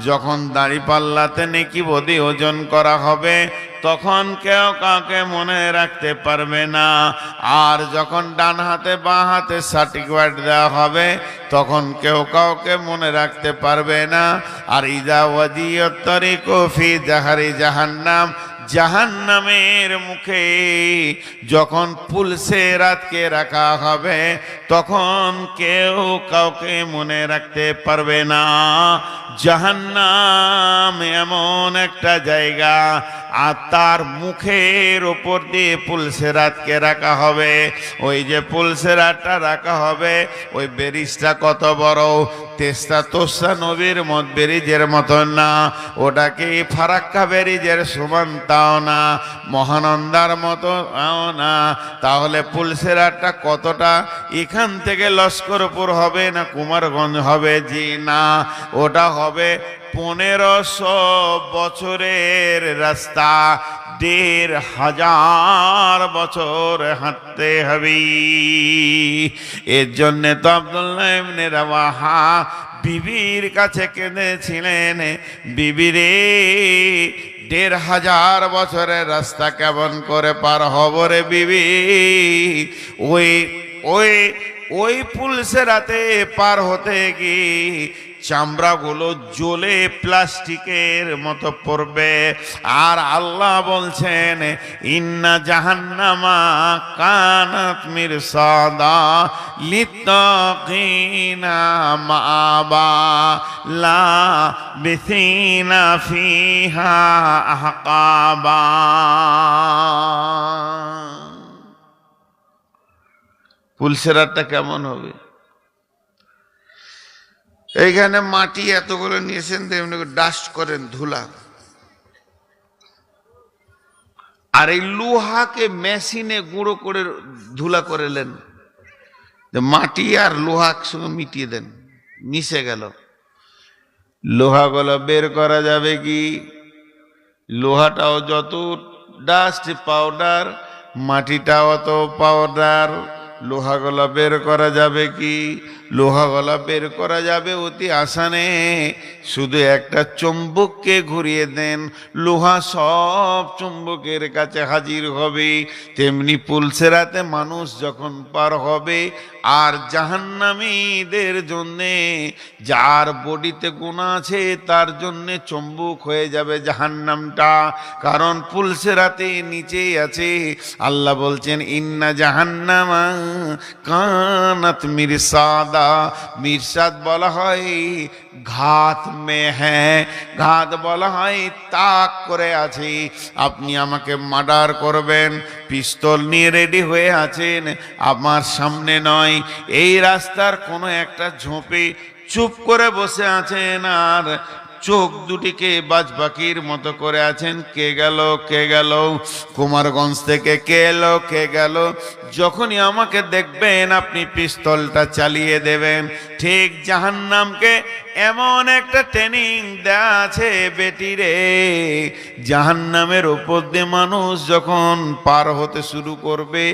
Speaker 1: যখন দাঁড়িপাল্লাতে নেকি বদি ওজন করা হবে, তখন কেউ কাউকে মনে রাখতে পারবে না। আর যখন ডান হাতে বাঁ হাতে সার্টিফিকেট দেওয়া হবে, তখন কেউ কাউকে মনে রাখতে পারবে না। আর ইদা ওয়াদিয়াত তারিকু ফি জাহারি জাহান্নাম, জাহান্নামের মুখে যখন পুলসে রাতকে রাখা হবে, তখন কেউ কাউকে মনে রাখতে পারবে না। জাহান্নাম এমন একটা জায়গা, আর তার মুখের ওপর দিয়ে পুলসে রাতকে রাখা হবে। ওই যে পুলসে রাতটা রাখা হবে, ওই বেরিজটা কত বড়, তেস্তা তোস্তা নবীর মত বেরিজের মতন না, ওটাকে ফারাক্কা বেরিজের সমান তাও না, মহানন্দার মতো না। তাহলে পুলসে রাতটা কতটা? এখান থেকে লস্করপুর হবে না কুমারগঞ্জ হবে? জি না, ওটা হবে 1500 বছরের রাস্তা, 1500 বছর হাঁটতে হবে। এর জন্য তো আব্দুল্লাহ ইবনে রাওয়াহা বিবির কাছে কেঁদেছিলেন, বিবিরে 1500 বছরের রাস্তা কেমন করে পার হব রে বিবি? ওই ওই ওই পুলসে রাতে পার হতে গিয়ে চামড়াগুলো জ্বলে প্লাস্টিকের মতো পড়বে। আর আল্লাহ বলছেন, ইন্না জাহান্নামা কানাত মিরসাদা লিত্তাকিনা মাআবা লা বিসিনা ফিহা আহকাবা। পুলসেরাতটা কেমন হবে? এইখানে মাটি এতগুলো নিয়েছেন, তেমনি ডাস্ট করেন, ধুলা। আর এই লোহাকে মেশিনে গুঁড়ো করে ধুলা করেলেন, মাটি আর লোহা একসঙ্গে মিটিয়ে দেন, মিশে গেল। লোহাগুলো বের করা যাবে কি? লোহাটাও যত ডাস্ট পাউডার, মাটিটাও অত পাউডার। লোহাগুলো বের করা যাবে কি? লোহাগুলো বের করা যাবে অতি আসানে। শুধু একটা চুম্বককে ঘুরিয়ে দেন, লোহা সব চুম্বকের কাছে হাজির হবে। তেমনি পুলসেরাতে মানুষ যখন পার হবে, আর জাহান্নামীদের জন্যে, যার বডিতে গুনাহ আছে তার জন্যে চুম্বক হয়ে যাবে জাহান্নামটা। কারণ পুলসেরাতে নিচেই আছে। আল্লাহ বলছেন ইন্না জাহান্নামা কানাত মিরসাদা। মিরসাদ বলা হয় ঘাত মে হ্যাঁ, ঘাত বলা হয় তাক করে আছে। আপনি আমাকে মার্ডার করবেন, পিস্তল নিয়ে রেডি হয়ে আছেন, আমার সামনে নয়, এই রাস্তার কোনো একটা ঝোপে চুপ করে বসে আছেন, আর চোখ দুটিকে বাজপাখির মতো করে আছেন। কে গেল কে গেল, কুমারগঞ্জ থেকে কে এলো কে গেল। যখনই আমাকে দেখবেন আপনি পিস্তলটা চালিয়ে দেবেন। ঠিক জাহান্নামকে এমন একটা ট্রেনিং দেয়া আছে বেটিরে, জাহান্নামের উপর দিয়ে মানুষ যখন পার হতে শুরু করবে,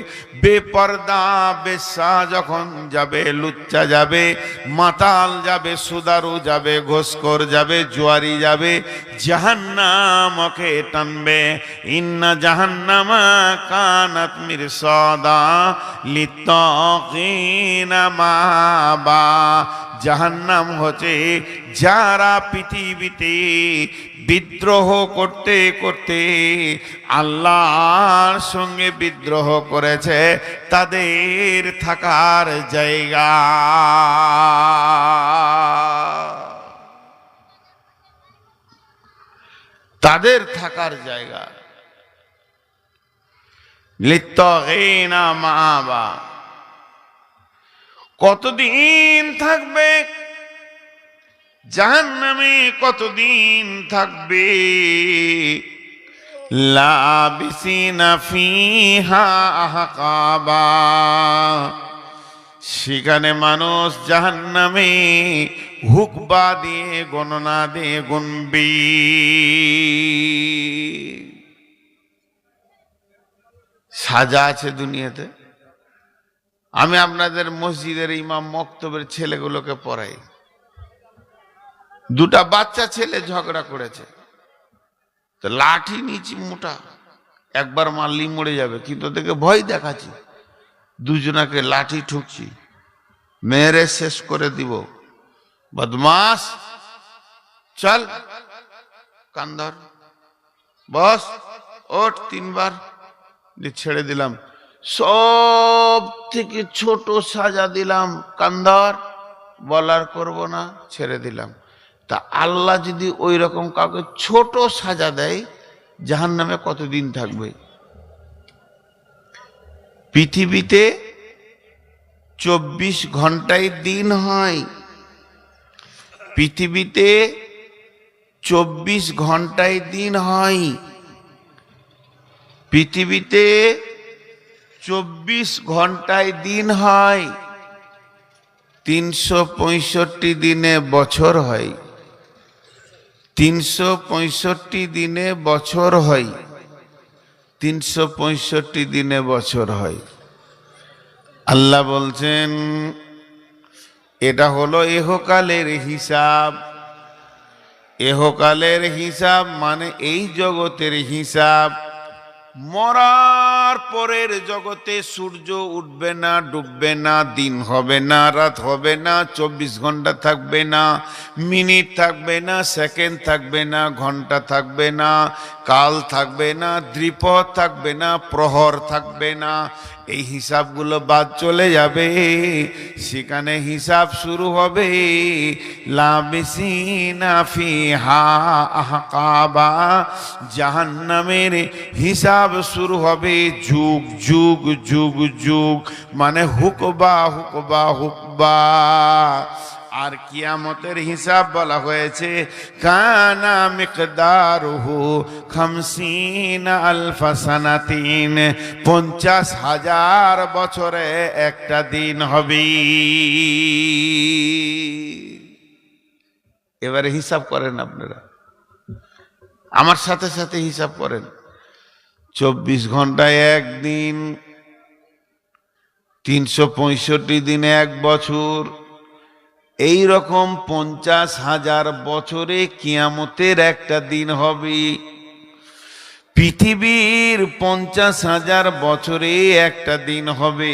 Speaker 1: বেপর্দা বেশ্যা যখন যাবে, লুচ্চা যাবে, মাতাল যাবে, সুদারু যাবে, ঘোষখোর যাবে, জুয়ারি যাবে, জাহান্নাম ওকে টানবে। ইন্না জাহান্নামা কানাত মিরসাদা লিত্তাগিনা মাবা। জাহান্নাম হচ্ছে যারা পৃথিবীতে বিদ্রোহ করতে করতে আল্লাহর সঙ্গে বিদ্রোহ করেছে, তাদের থাকার জায়গা। তাদের থাকার জায়গা লিত্তাগিনা মাবা। কতদিন থাকবে জাহান্নামে, কতদিন থাকবে? লাবিসিনা ফিহা আহকাবা। সেখানে মানুষ জাহান্নামে হুকবা দিয়ে গণনা দিয়ে গুনবি। সাজা আছে দুনিয়াতে। আমি আপনাদের মসজিদের ইমাম মক্তবের ছেলেগুলোকে পড়াই। দুটা বাচ্চা ছেলে ঝগড়া করেছে, তো লাঠি নিচে মোটা, একবার মারলি মরে যাবে, কিন্তু ওদেরকে ভয় দেখাচ্ছি, দুজনাকে লাঠি ঠুকছি, মেরে শেষ করে দিব। বদমাস, চল কান্দর, বস, ওঠ, তিনবার ছেড়ে দিলাম। সব থেকে ছোট সাজা দিলাম, কান্দর, বলার করব না, ছেড়ে দিলাম। তা আল্লাহ যদি ওই রকম কাউকে ছোট সাজা দেয়, জাহান্নামে কতদিন থাকবে? পৃথিবীতে 24 ঘন্টায় দিন হয়। পৃথিবীতে 24 ঘন্টায় দিন হয়। পৃথিবীতে 24 ঘন্টায় দিন হয়। 365 দিনে বছর হয়। 365 দিনে বছর হয়। 365 দিনে বছর হয়। আল্লাহ বলছেন এটা হলো ইহকালের হিসাব। ইহকালের হিসাব মানে এই জগতের হিসাব। মরার পরের জগতে সূর্য উঠবে না, ডুববে না, দিন হবে না, রাত হবে না, 24 ঘন্টা থাকবে না, মিনিট থাকবে না, সেকেন্ড থাকবে না, ঘন্টা থাকবে না, কাল থাকবে না, দ্বিপদ থাকবে না, প্রহর থাকবে না। এই হিসাবগুলো বাদ চলে যাবে। সেখানে হিসাব শুরু হবে লাবিসিনা ফিহা আহকাবা। জাহান্নামের হিসাব শুরু হবে যুগ যুগ যুগ যুগ, মানে হুকবা হুকবা হুকবা। আর কিয়ামতের হিসাব বলা হয়েছে কানা মিকদারুহু 50 আলফ সানাতিন, 50,000 বছরে একটা দিন হবে। এবারে হিসাব করেন আপনারা, আমার সাথে সাথে হিসাব করেন। 24 ঘন্টায় একদিন, 365 দিনে এক বছর, এই রকম 50,000 বছরে কিয়ামতের একটা দিন হবে। পৃথিবীর 50,000 বছরে একটা দিন হবে।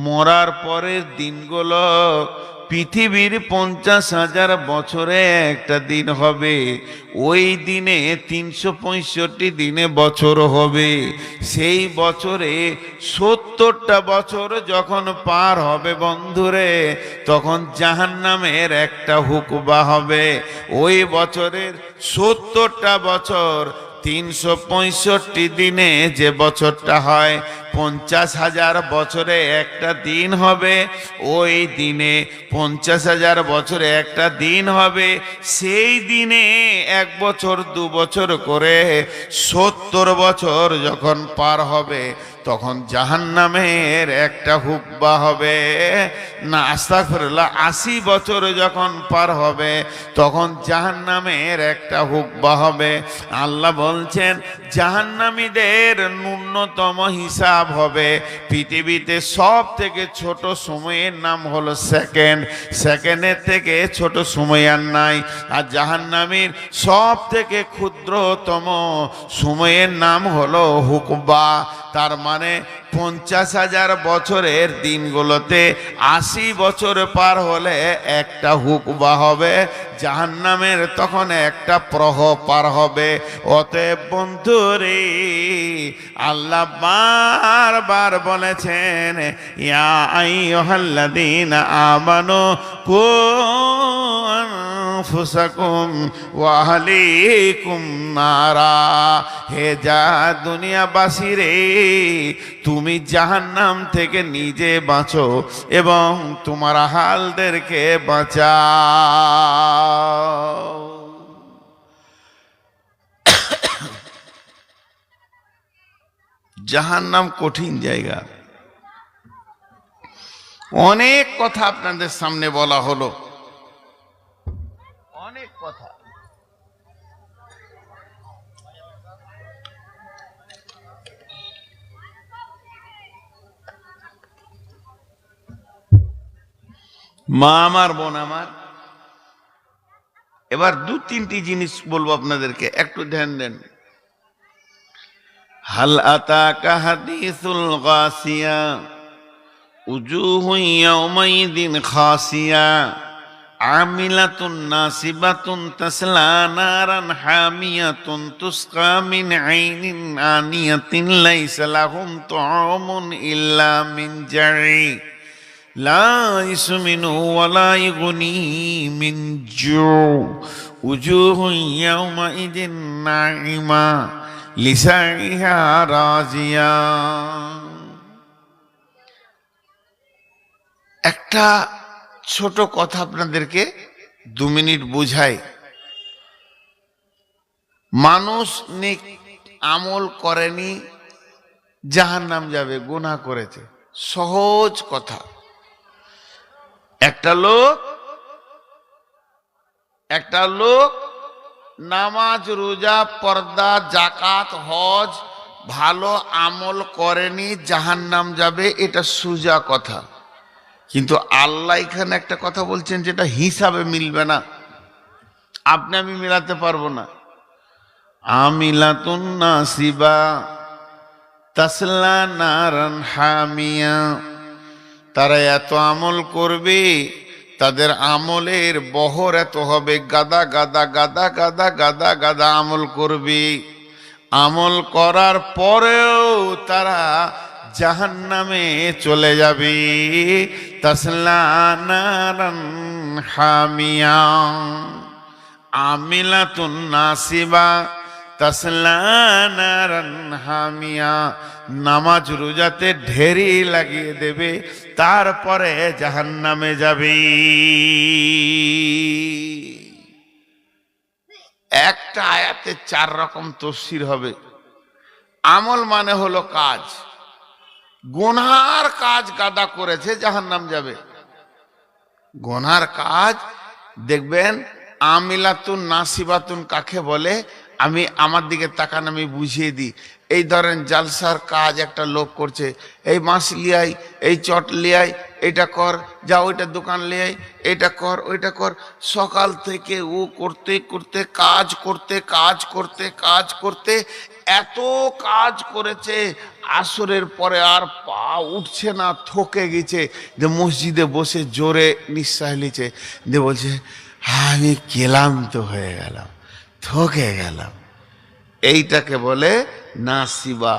Speaker 1: মরার পরের দিনগুলো পৃথিবীর 50,000 বছরে একটা দিন হবে। ওই দিনে 365 দিনে বছর হবে। সেই বছরে 70টা বছর যখন পার হবে বন্ধুরে, তখন জাহান্নামের একটা হুকুবা হবে। ওই বছরের 70টা বছর 365 দিনে যে বছরটা হয়, 50,000 বছরে একটা দিন হবে। ওই দিনে 50,000 বছরে একটা দিন হবে। সেই দিনে 1 বছর 2 বছর করে 70 বছর যখন পার হবে, তখন জাহান্নামের একটা হুকবা হবে। না আস্তাগফিরুল্লাহ, 80 বছর যখন পার হবে, তখন জাহান্নামের একটা হুকবা হবে। আল্লাহ বলছেন জাহান্নামীদের ন্যূনতম হিসাব হবে। পৃথিবীতে সব থেকে ছোট সময়ের নাম হলো সেকেন্ড, সেকেন্ডের থেকে ছোট সময় আর নাই। আর জাহান্নামীর সব থেকে ক্ষুদ্রতম সময়ের নাম হলো হুকবা। তার মানে 50,000 বছরের দিনগুলোতে 80 বছর পার হলে একটা হুকবা হবে। জাহান্নামের তখন একটা প্রহ পার হবে। অতএব বন্ধুরে, আল্লাহ বারবার বলেছেন ইয়া আইয়ুহাল্লাযীনা আমানু কু আনফুসাকুম ওয়া আহলিকুম নারা। হে যা দুনিয়াবাসী রে, তুমি জাহান্নাম থেকে নিজে বাঁচো এবং তোমার আহালদেরকে বাঁচাও। জাহান্নাম কঠিন জায়গা। অনেক কথা আপনাদের সামনে বলা হলো, অনেক কথা। মা আমার, বোন আমার, এবার 2-3টি জিনিস বলবো আপনাদেরকে, একটু ধ্যান দেন। হাল আতাকা হাদিসুল গাসিয়া উজুহুন ইয়াউমাইদিন খাসিয়া আমিলাতুন নাসিবাতুন তাসলা নারান হামিয়াতুন তুসকা মিন আইনিন আনিয়াতিন লাইসা লাহুম তুআমুন ইল্লা মিন জারি লা ইসমিনু ওয়ালা ইগুনি মিন জু উজুহুন ইয়াউমাইদিন নাইমা লিসাইহা রাজিয়া। একটা ছোট কথা আপনাদেরকে 2 মিনিট বুঝাই। মানুষ নেক আমল করেনি, জাহান্নাম যাবে, গুনাহ করেছে, সহজ কথা। একটা লোক নামাজ, রোজা, পর্দা, জাকাত, হজ ভালো আমল করেনি, জাহান্নাম যাবে, এটা সোজা কথা। কিন্তু আল্লাহ এখানে একটা কথা বলছেন যেটা হিসাবে মিলবে না, আপনি আমি মিলাতে পারবো না। আমিলাতুন নাসিবা তাসলা নারান হামিয়া। তারা এত আমল করবে, তাদের আমলের বহর এত হবে, গাদা গাদা গাদা গাদা গাদা গাদা আমল করবে। আমল করার পরেও তারা জাহান্নামে চলে যাবে। তাসলা নারান হামিয়া। আমিলাতুন নাসিবা তাসলা নারান হামিয়া। নামাজ রোজাতে ঢেরি লাগিয়ে দেবে, তারপরে জাহান্নামে যাবে। একটা আয়াতে 4 রকম তাফসীর হবে। আমল মানে হলো কাজ, গুনার কাজ গাদা করেছে, জাহান্নাম যাবে। গুনার কাজ দেখবেন আমিলাতুন নাসিবাতুন কাকে বলে আমি আমার দিকে তাকান, আমি বুঝিয়ে দিই। এই ধরেন জালসার কাজ একটা লোক করছে, এই মাছ লিয়াই, এই চট লিয়াই, এটা কর, যা ওইটা দোকান লিয়াই, এটা কর, ওইটা কর। সকাল থেকে ও করতে করতে কাজ করতে কাজ করতে কাজ করতে এত কাজ করেছে, আসরের পরে আর পা উঠছে না, থকে গেছে, যে মসজিদে বসে জোরে নিঃশ্বাস নিচ্ছে, যে বলছে আমি ক্লান্ত হয়ে গেলাম, থকে গেলাম। এইটাকে বলে নাসিবা,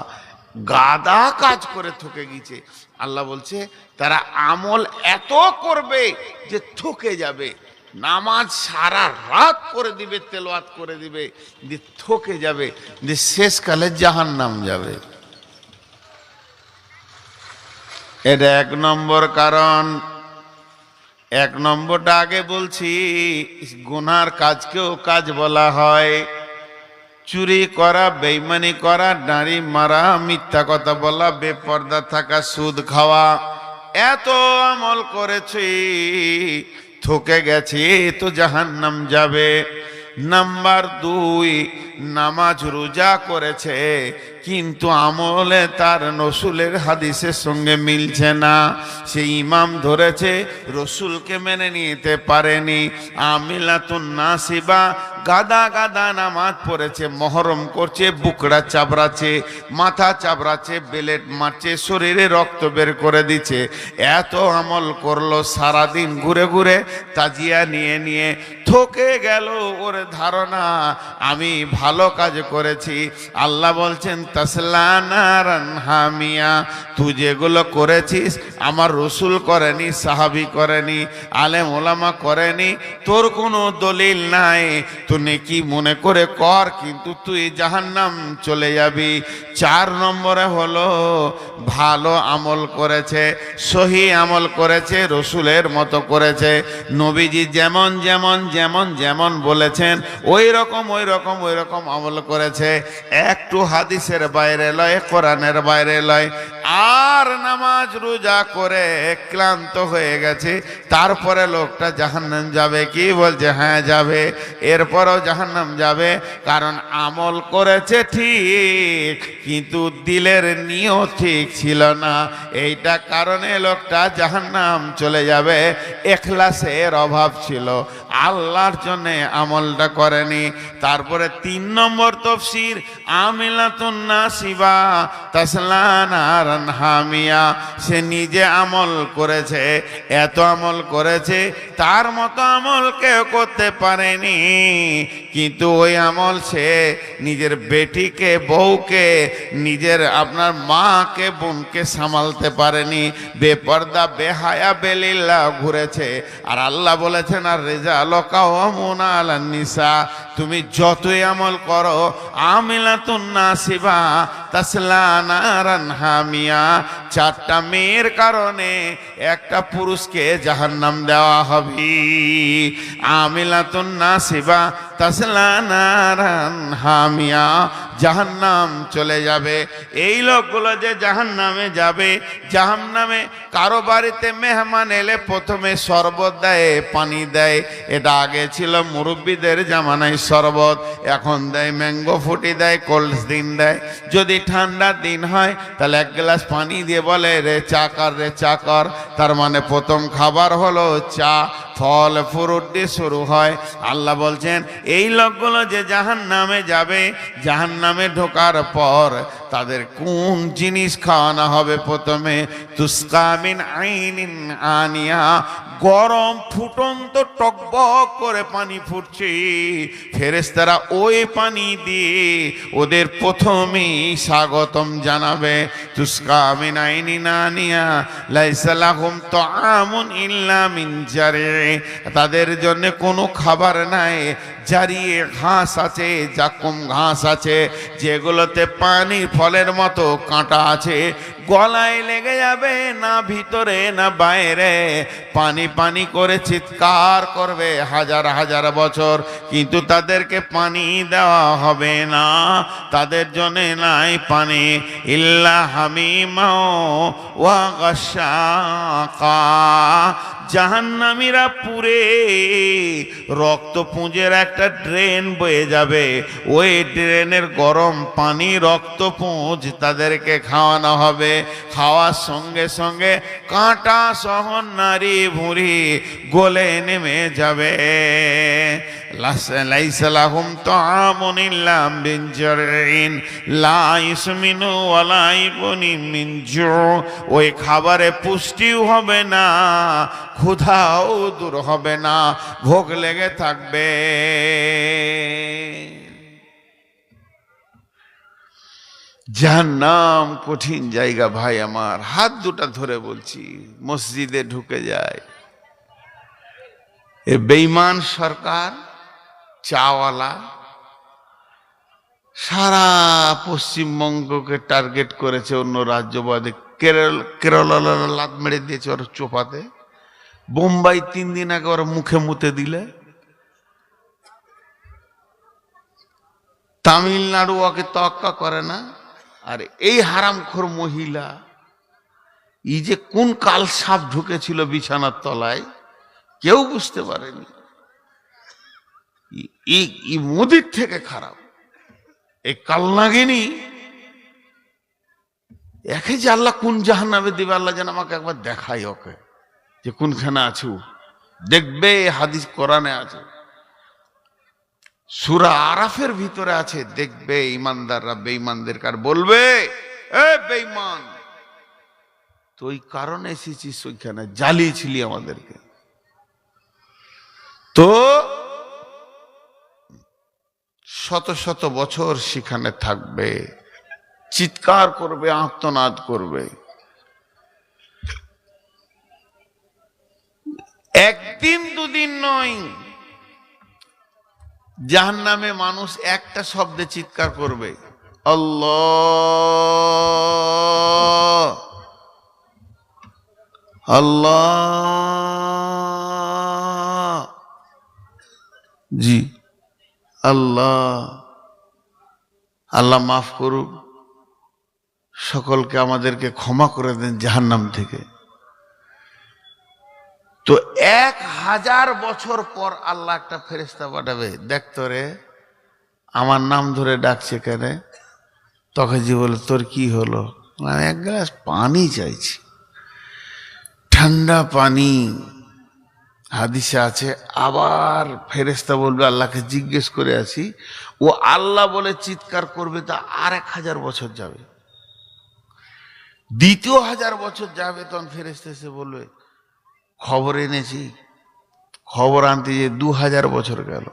Speaker 1: গাদা কাজ করে থকে গেছে। আল্লাহ বলছে তারা আমল এত করবে যে থকে যাবে, নামাজ সারা রাত করে দিবে, তেলাওয়াত করে দিবে, যে থকে যাবে, যে শেষকালে জাহান্নাম যাবে। এটা এক নম্বর কারণ। এক নম্বরটা আগে বলছি, গুনার কাজকেও কাজ বলা হয়। চুরি করা, বেঈমানি করা, নারী মারা, মিথ্যা কথা বলা, বেপর্দা থাকা, সুদ খাওয়া, এত আমল করেছি, থকে গেছি, তো জাহান্নাম যাবে। নাম্বার 2, নামাজ রোজা করেছে কিন্তু আমলে তার রসুলের হাদিসের সঙ্গে মিলছে না। সে ইমাম ধরেছে, রসুলকে মেনে নিতে পারেনি। আমিলাতুন নাসিবা, গাদা গাদা নামাজ পড়েছে, মহরম করছে, বুকড়া চাবড়াচ্ছে, মাথা চাবড়াচ্ছে, বেলেট মারছে, শরীরে রক্ত বের করে দিচ্ছে, এত আমল করলো, সারাদিন ঘুরে ঘুরে তাজিয়া নিয়ে নিয়ে থকে গেল। ওর ধারণা আমি ভালো কাজ করেছি। আল্লাহ বলছেন তাসলা নারান হামিয়া, তুই যেগুলো করেছিস আমার রসুল করেনি, সাহাবি করেনি, আলেম ওলামা করেনি, তোর কোনো দলিল নাই, তুই কি মনে করে কর, কিন্তু তুই জাহান্নাম চলে যাবি। 4 নম্বরে হলো ভালো আমল করেছে, সহি আমল করেছে, রসুলের মতো করেছে, নবীজি যেমন যেমন যেমন যেমন বলেছেন ওই রকম ওই রকম ওই রকম আমল করেছে, একটু হাদিসের বাইরে লয়, কোরআনের বাইরে লয়। আর নামাজ রোজা করে ক্লান্ত হয়ে গেছে, তারপরে লোকটা জাহান্নাম যাবে কি? বলছে হ্যাঁ যাবে। এরপরও জাহান্নাম যাবে, কারণ আমল করেছে ঠিক কিন্তু দিলের নিয়ত ঠিক ছিল না। এইটা কারণে লোকটা জাহান্নাম চলে যাবে, ইখলাসের অভাব ছিল, আল্লাহর জন্য আমলটা করেনি। তারপরে 3 নম্বর তাফসীর, আমিলাতুন নাসিবা তাসলা নারান হামিয়া, সে নিজে আমল করেছে, এত আমল করেছে, তার মতো আমল কেউ করতে পারেনি, কিন্তু ওই আমল সে নিজের বেটিকে, বউকে, নিজের আপনার মাকে, বোনকে সামালতে পারেনি, বেপর্দা বেহায়া বেলিল্লাহ ঘুরেছে। আর আল্লাহ বলেছেন আর রিজালু কাওয়ামুনা আলান নিসা, তুমি যতই আমল করো, আমিলাতুন নাসিবা তাসলা নারান হামিয়া, 4টা মেয়ের কারণে একটা পুরুষকে জাহান্নাম দেওয়া হবে। আমিলাতুন নাসিবা তাসলা নারান হামিয়া, জাহান্নাম চলে যাবে। এই লোকগুলো যে জাহান্নামে যাবে, জাহান্নামে কারো বাড়িতে মেহমান এলে প্রথমে শরবত দেয়, পানি দেয়। এটা আগে ছিল মুরব্বীদের জামানায় শরবত, এখন দেয় ম্যাঙ্গো ফুটি দেয়, কোল্ড ড্রিঙ্ক দেয়। যদি ঠান্ডার দিন হয় তাহলে 1 গ্লাস পানি দিয়ে বলে রে চা কর, রে চা কর। তার মানে প্রথম খাবার হলো চা, ফল ফ্রুট দিয়ে শুরু হয়। আল্লাহ বলছেন এই লোকগুলো যে জাহান্নামে যাবে, জাহান্নামে ঢোকার পর তাদের কোন জিনিস খাওয়ানো হবে? প্রথমে তুসকা মিন আইনিন আনিয়া, গরম ফুটন্ত টকবক করে পানি ফুটছে, ফেরেশতারা ওই পানি দিয়ে ওদের প্রথমেই স্বাগতম জানাবে। তুসকা মিন আইনিন আনিয়া লাইসা লাহুম তাআমুন ইল্লা মিন জারি, তাদের জন্য কোনো খাবার নাই, জারিয়ে ঘাস আছে, জাকুম ঘাস আছে, যেগুলোতে পানির ফলের মতো কাঁটা আছে, গলায় লেগে যাবে, না ভিতরে না বাইরে, পানি পানি করে চিৎকার করবে হাজার হাজার বছর, কিন্তু তাদেরকে পানি দেওয়া হবে না। তাদের জন্য নাই পানি, ইল্লা হামিমা ওয়া গাসাকা। জাহান্নামীরা পুরে রক্তপুঞ্জের একটা ড্রেন বয়ে যাবে, ওই ড্রেনের গরম পানি রক্তপুঞ্জ তাদেরকে খাওয়ানো হবে। খাওয়ার সঙ্গে সঙ্গে কাঁটা সহ নারী ভুঁড়ি গলে নেমে যাবে। লাইসা লাহুম তাআমুন ইল্লা মিন জারইন লা ইসমিনু ওয়া লা ইগুনি মিন জু। ওই খাবারে পুষ্টিও হবে না, ক্ষুধাও দূর হবে না, ভোগ লেগে থাকবে। জাহান্নাম কঠিন জায়গা ভাই আমার, হাত দুটা ধরে বলছি। মসজিদে ঢুকে যায় এ বেঈমান সরকার, চাওয়ালা, সারা পশ্চিমবঙ্গকে টার্গেট করেছে, অন্য রাজ্য বাদে কেরলা লাত মেরে দিয়েছে ওর চোপাতে। বোম্বাই 3 দিন আগে ওর মুখে মুতে দিলে, তামিলনাড়ু ওকে তোয়াক্কা করে না। আর এই হারামখোর মহিলা, এই যে কোন কাল সাপ ঢুকেছিল বিছানার তলায় কেউ বুঝতে পারেনি। এই মোদির থেকে খারাপ এই কালনাগিনী। একে যে আল্লাহ কোন জাহান্নামে দিবে, আল্লাহ যেন আমাকে একবার দেখাই, ওকে যে কোনখানে আছো। দেখবে হাদিস কোরআনে আছে, সূরা আরাফের ভিতরে আছে। দেখবে ইমানদাররা বেঈমানদের কার বলবে, এ বেঈমান তুই কারণে এসেছিস, ওইখানে জ্বালিয়েছিলি আমাদেরকে। তো শত শত বছর সেখানে থাকবে, চিৎকার করবে, আর্তনাদ করবে। একদিন দুদিন নয়, জাহান্নামে মানুষ একটা শব্দে চিৎকার করবে, আল্লাহ আল্লাহ। জি আল্লাহ, আল্লাহ মাফ করুক, সকলকে আমাদেরকে ক্ষমা করে দেন জাহান্নাম থেকে। তো 1000 বছর পর আল্লাহ একটা ফেরেশতা পাঠাবে, দেখতো রে আমার নাম ধরে ডাকছে কেন। তখন জি বলে, তোর কি হলো? আমি এক গ্লাস পানি চাইছি, ঠান্ডা পানি। হাদিসে আছে। আবার ফেরেশতা বলবে, আল্লাহকে জিজ্ঞেস করে আছি, ও আল্লাহ বলে চিৎকার করবে, তা আর 1000 বছর যাবে। দ্বিতীয় 1000 বছর যাবে, তখন ফেরেশতা এসে বলবে, খবর এনেছি। খবর আনতে যে 2000 বছর গেল।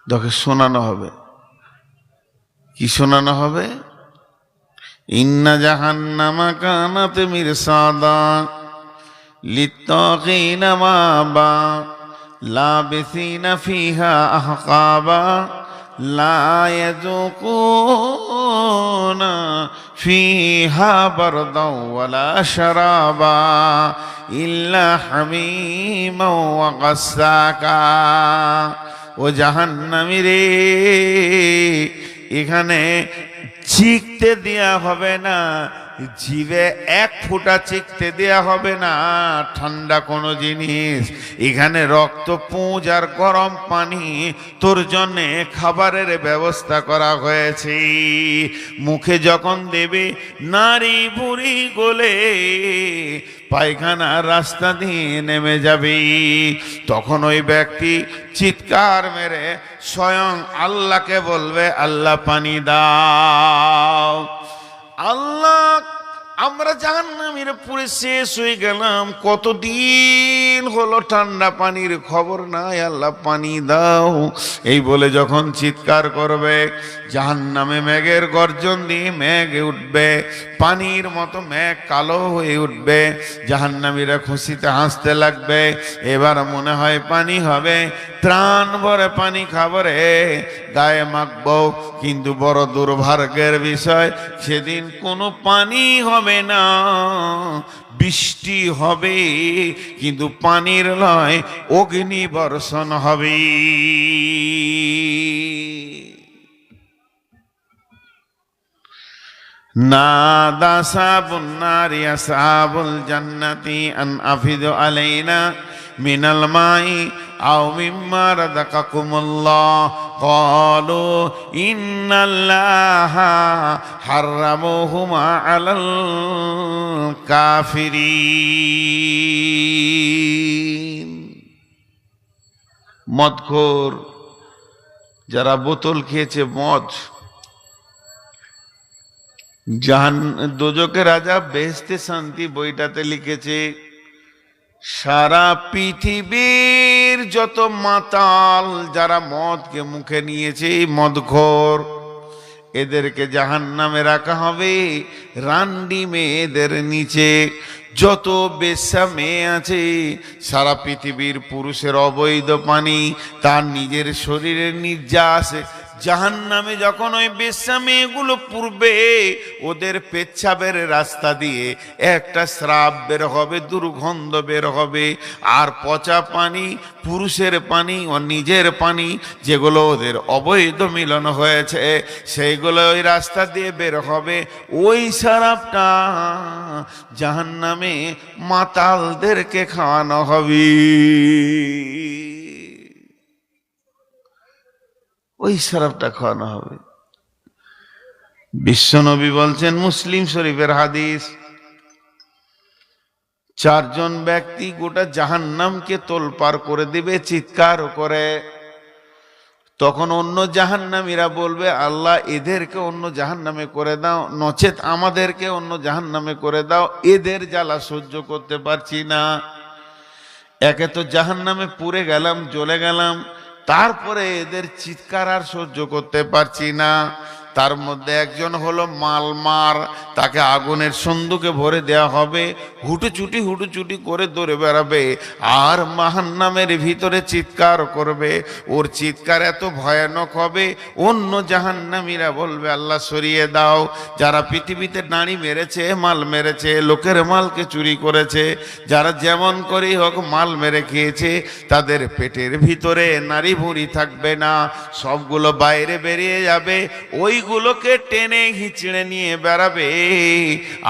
Speaker 1: তোকে শোনানো হবে। কি শোনানো হবে? ইন্না জাহান্নামা কানাত মিরসাদা লিত্তাগিনা মাবা লাবিসিনা ফিহা আহকাবা লা ইয়াযুকুনা ফিহা বারদাও ওয়ালা শারাবা ইল্লা হামিমা ওয়া গাসসাকা। ও জাহান্নামী রে, এখানে চিকতে দেয়া হবে না, জিভে 1 ফোঁটা চিকতে দেয়া হবে না ঠান্ডা কোনো জিনিস। এখানে রক্তপুঞ্জ আর গরম পানি তোর জন্যে খাবারের ব্যবস্থা করা হয়েছে। মুখে যখন দেবে, নারী বুড়ি গলে পায়খানার রাস্তা দিয়ে নেমে যাবে। তখন ওই ব্যক্তি চিৎকার মেরে স্বয়ং আল্লাহকে বলবে, আল্লাহ পানি দাও। আল্লাহ, আমরা জাহান্নামের পুরে শেষ হয়ে গেলাম, কতদিন হলো ঠান্ডা পানির খবর নাই, আল্লাহ পানি দাও। এই বলে যখন চিৎকার করবে, জাহান্নামে মেঘের গর্জন দিয়ে মেঘ উঠবে, পানির মতো মেঘ কালো হয়ে উঠবে। জাহান্নামীরা খুশিতে হাসতে লাগবে, এবার মনে হয় পানি হবে, ত্রাণ ভরে পানি খাবরে গায়ে মাখবো। কিন্তু বড় দুর্ভাগ্যের বিষয়, সেদিন কোনো পানি হবে হবে না, বৃষ্টি হবে কিন্তু পানির নয়, অগ্নি বর্ষণ হবে। নাদা সাবুন নারি আসহাবুল জান্নাতি আন আফিদু আলাইনা মিনাল মাই আও মিম্মা রাযাকাকুমুল্লাহ ক্বালু ইন্নাল্লাহা হাররামাহুমা আলাল কাফিরিন। মদখোর যারা বোতল খেয়েছে মদ, দোজকের রাজা বেহেশতে শান্তি বইটাতে লিখেছে, সারা পৃথিবীর যত মাতাল যারা মদকে মুখে নিয়েছে, মদখোর, এদেরকে জাহান্নামে রাখা হবে রান্ডি মেয়েদের নিচে। যত বেশ্যা মেয়ে আছে, সারা পৃথিবীর পুরুষের অবৈধ পানি তার নিজের শরীরের নির্যাস জাহান্নামে যখন ওই বেশ্যা মেয়েগুলো পুরবে, ওদের পেচ্ছাবের রাস্তা দিয়ে একটা শ্রাপ বের হবে, দুর্গন্ধ বের হবে। আর পচা পানি, পুরুষের পানি ও নিজের পানি, যেগুলো ওদের অবৈধ মিলন হয়েছে, সেইগুলো ওই রাস্তা দিয়ে বের হবে। ওই শ্রাপটা জাহান্নামে মাতালদেরকে খাওয়ানো হবে। ওই শরাবটা খাওয়ানো হবে। বিশ্বনবী বলছেন, মুসলিম শরীফের হাদিস, চারজন ব্যক্তি গোটা জাহান্নামকে তোলপাড় করে দিবে চিৎকার করে। তখন অন্য জাহান্নামীরা বলবে, আল্লাহ এদেরকে অন্য জাহান্নামে করে দাও, নচেত আমাদেরকে অন্য জাহান্নামে করে দাও, এদের জ্বালা সহ্য করতে পারছি না। একে তো জাহান্নামে পুড়ে গেলাম, জ্বলে গেলাম, তারপরে এদের চিৎকার আর সহ্য করতে পারছি না। তার মধ্যে একজন হলো মালমার, তাকে আগুনের সন্দুকে ভরে দেওয়া হবে, হুটুচুটি করে দৌড়ে বেড়াবে আর জাহান্নামের ভিতরে চিৎকার করবে। ওর চিৎকার এত ভয়ানক হবে, অন্য জাহান্নামীরা বলবে, আল্লাহ সরিয়ে দাও। যারা পৃথিবীতে নারী মেরেছে, মাল মেরেছে, লোকের মালকে চুরি করেছে, যারা যেমন করেই হোক মাল মেরে খেয়েছে, তাদের পেটের ভিতরে নারী ভুঁড়ি থাকবে না, সবগুলো বাইরে বেরিয়ে যাবে। ওইগুলোকে টেনে হিচড়ে নিয়ে বেড়াবে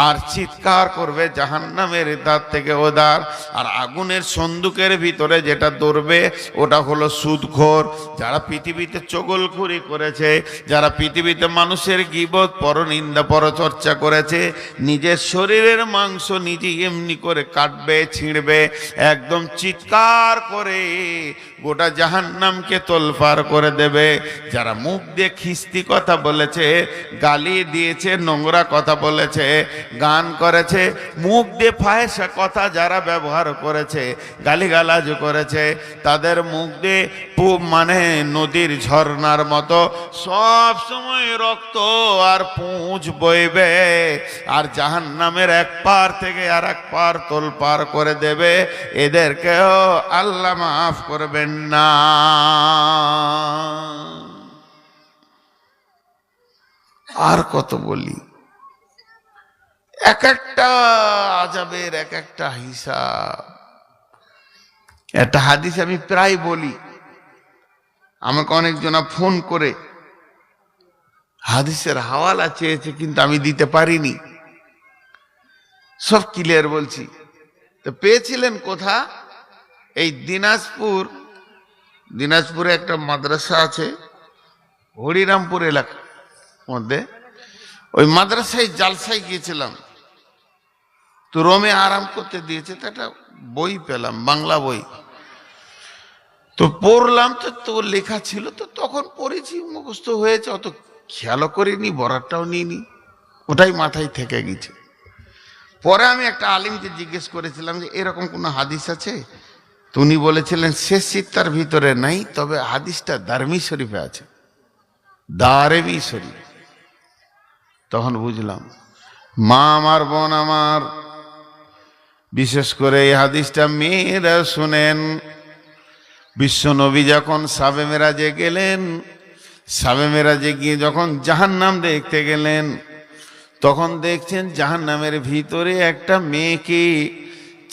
Speaker 1: আর চিৎকার করবে জাহান্নামের ধার থেকে ওধার। আর আগুনের সন্দুকের ভিতরে যেটা দৌড়বে ওটা হলো সুদখোর, যারা পৃথিবীতে চগলখুরি করেছে, যারা পৃথিবীতে মানুষের গীবত, পরনিন্দা, পরচর্চা করেছে, নিজের শরীরের মাংস নিজে এমনি করে কাটবে, ছিঁড়বে, একদম চিৎকার করে গোটা জাহান্নামকে তোলপাড় করে দেবে। যারা মুখ দিয়ে খিস্তি কথা বলেছে, গালি দিয়েছে, নোংরা কথা বলেছে, গান করেছে, মুখ দিয়ে ফাহেসা কথা যারা ব্যবহার করেছে, গালিগালাজ করেছে, তাদের মুখ দিয়ে মানে নদীর ঝর্ণার মতো সব সময় রক্ত আর পুঁজ বইবে। আর জাহান্নামের এক পার থেকে আর এক পার তোলপাড় করে দেবে। এদেরকেও আল্লাহ মাফ করবেন না। আর কত বলি, এক একটা আযাবের এক একটা হিসাব। একটা হাদিস আমি প্রায় বলি, আমাকে অনেকজনা ফোন করে হাদিসের হাওয়ালা চেয়েছে, কিন্তু আমি দিতে পারিনি, সব ক্লিয়ার বলছি। তো পেয়েছিলেন কোথা? এই দিনাজপুরে একটা মাদ্রাসা আছে হরিরামপুর এলাকার মধ্যে, ওই মাদ্রাসায় জালসায় গিয়েছিলাম, তো রোমে আরাম করতে দিয়েছে, তো একটা বই পেলাম, বাংলা বই, তো পড়লাম, তো লেখা ছিল, তো তখন পড়েছি, মুখস্থ হয়েছে, অত খেয়ালও করিনি, বরাতটাও নিইনি, ওটাই মাথায় থেকে গেছে। পরে আমি একটা আলিমকে জিজ্ঞেস করেছিলাম যে এরকম কোনো হাদিস আছে? তো উনি বলেছিলেন শেষ সিত্তার ভিতরে নাই, তবে হাদিসটা দারমি শরীফে আছে, দারেমি শরীফ। তখন বুঝলাম, মা আমার, বোন আমার, বিশেষ করে এই হাদিসটা মেয়েরা শুনেন। বিশ্বনবী যখন সাবে মেরাজে গেলেন, সাবে মেরাজে গিয়ে যখন জাহান্নাম দেখতে গেলেন, তখন দেখছেন জাহান্নামের ভিতরে একটা মেয়েকে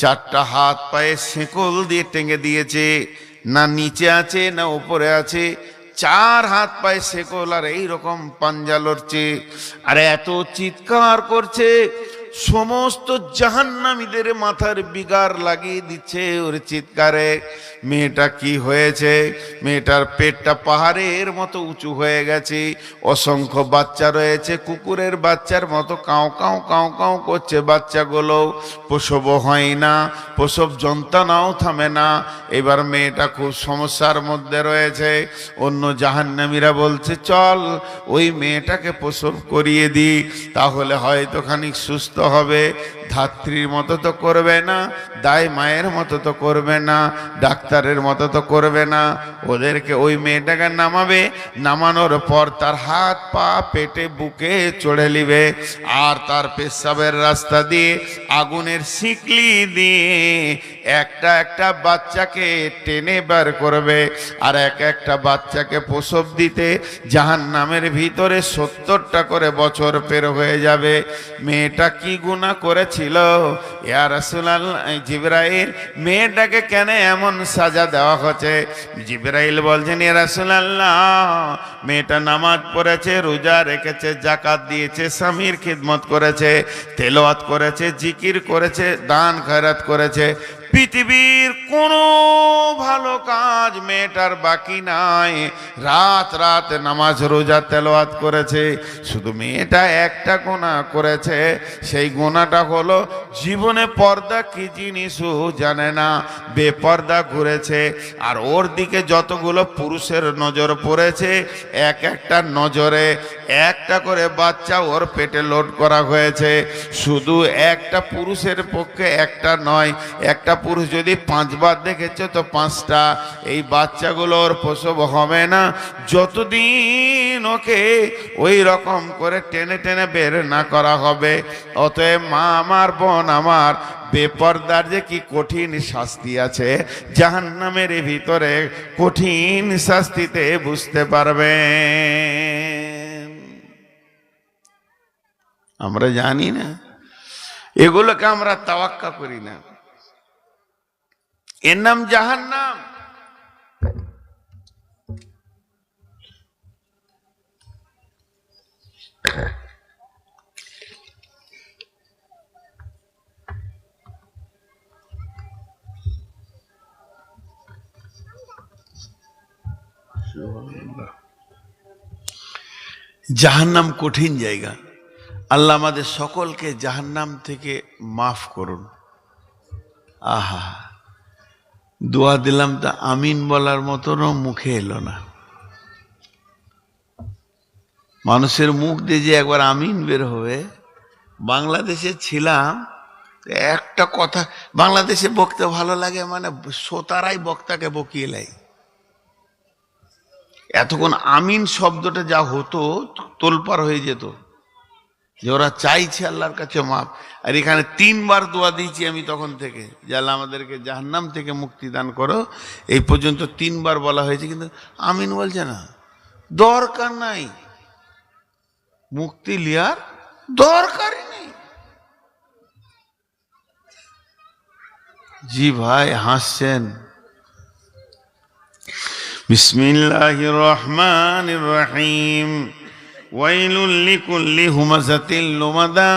Speaker 1: 4টা হাত পায়ে শেকল দিয়ে টেঙে দিয়েছে, না নিচে আছে না উপরে আছে, 4 হাত পায়ে শেকল, আর এইরকম পাঞ্জা লড়ছে, আর এত চিৎকার করছে, সমস্ত জাহান্নামীদের মাথার বিগার লাগিয়ে দিচ্ছে ওর চিৎকারে। মেয়েটা কি হয়েছে? মেয়েটার পেটটা পাহাড়ের মতো উঁচু হয়ে গেছে, অসংখ্য বাচ্চা রয়েছে, কুকুরের বাচ্চার মতো কাউ কাউ কাউ কাউ করছে বাচ্চাগুলো, প্রসবও হয় না, প্রসব যন্ত্রণাও থামে না। এবার মেয়েটা খুব সমস্যার মধ্যে রয়েছে। অন্য জাহান্নামীরা বলছে চল ওই মেয়েটাকে প্রসব করিয়ে দিই, তাহলে হয়তো খানিক সুস্থ হবে। ধাত্রীর মতো তো করবে না, দাই মায়ের মতো তো করবে না, ডাক্তারের মতো তো করবে না। ওদেরকে ওই মেয়েটাকে নামাবে, নামানোর পর তার হাত পা পেটে বুকে চড়ে নিবে, আর তার পেশাবের রাস্তা দিয়ে আগুনের শিকলি দিয়ে একটা একটা বাচ্চাকে টেনে বার করবে, আর এক একটা বাচ্চাকে প্রসব দিতে জাহান্নামের ভিতরে 70টা করে বছর পের হয়ে যাবে। মেয়েটা কি গুনাহ করেছিল ইয়া রাসূলুল্লাহ? জিবরাইল, মেয়েটাকে কেন এমন সাজা দেওয়া হচ্ছে? জিবরাইল বলছেন ইয়া রাসূলুল্লাহ, মেয়েটা নামাজ পড়েছে, রোজা রেখেছে, যাকাত দিয়েছে, স্বামীর খিদমত করেছে, তেলাওয়াত করেছে, জিকির করেছে, দান খয়রাত করেছে, পৃথিবীর কোনো ভালো কাজ মেয়েটার বাকি নাই। রাত রাত নামাজ রোজা তেলাওয়াত করেছে, শুধু মেয়েটা একটা গুনাহ করেছে। সেই গুনাহটা হলো জীবনে পর্দা কি জিনিসও জানে না, বেপর্দা ঘুরেছে। আর ওর দিকে যতগুলো পুরুষের নজর পড়েছে, এক একটা নজরে একটা করে বাচ্চা ওর পেটে লোড করা হয়েছে। শুধু একটা পুরুষের পক্ষে একটা নয়, একটা পুরুষ যদি 5 বার দেখেছে তো 5টা। এই বাচ্চাগুলোর প্রসব হবে না যতদিন ওকে ওই রকম করে টেনে টেনে বের না করা হবে। অতএব মা আমার, বোন আমার, বেপর্দার যে কি কঠিন শাস্তি আছে জাহান্নামের ভিতরে, কঠিন শাস্তিতে বুঝতে পারবেন। আমরা জানি না, এগুলোকে আমরা তাওয়াক্কা করি না, এর নাম জাহান্নাম। জাহান্নাম কঠিন জায়গা। আল্লাহ আমাদের সকলকে জাহান্নাম থেকে মাফ করুন। আহা, দোয়া দিলাম তা আমিন বলার মতনও মুখে এলো না। মানুষের মুখ দিয়ে যে একবার আমিন বের হবে। বাংলাদেশে ছিলাম, একটা কথা, বাংলাদেশে বকতে ভালো লাগে, মানে শ্রোতারাই বক্তাকে বকিয়ে লাই। এতক্ষণ আমিন শব্দটা যা হতো তোলপাড় হয়ে যেত, যে ওরা চাইছে আল্লাহর কাছে মাপ। আর এখানে 3 বার দোয়া দিয়েছি আমি তখন থেকে, যে আল্লাহ আমাদেরকে জাহান্নাম থেকে মুক্তি দান করো। এই পর্যন্ত 3 বার বলা হয়েছে, কিন্তু আমিন বলছে না। দরকার নাই, মুক্তি লিয়ার দরকারই নেই। জি ভাই হাসছেন। বিসমিল্লাহির রহমানির রহিম। ওয়াইলুল লিকুল্লি হুমাযাতিল লুমাযা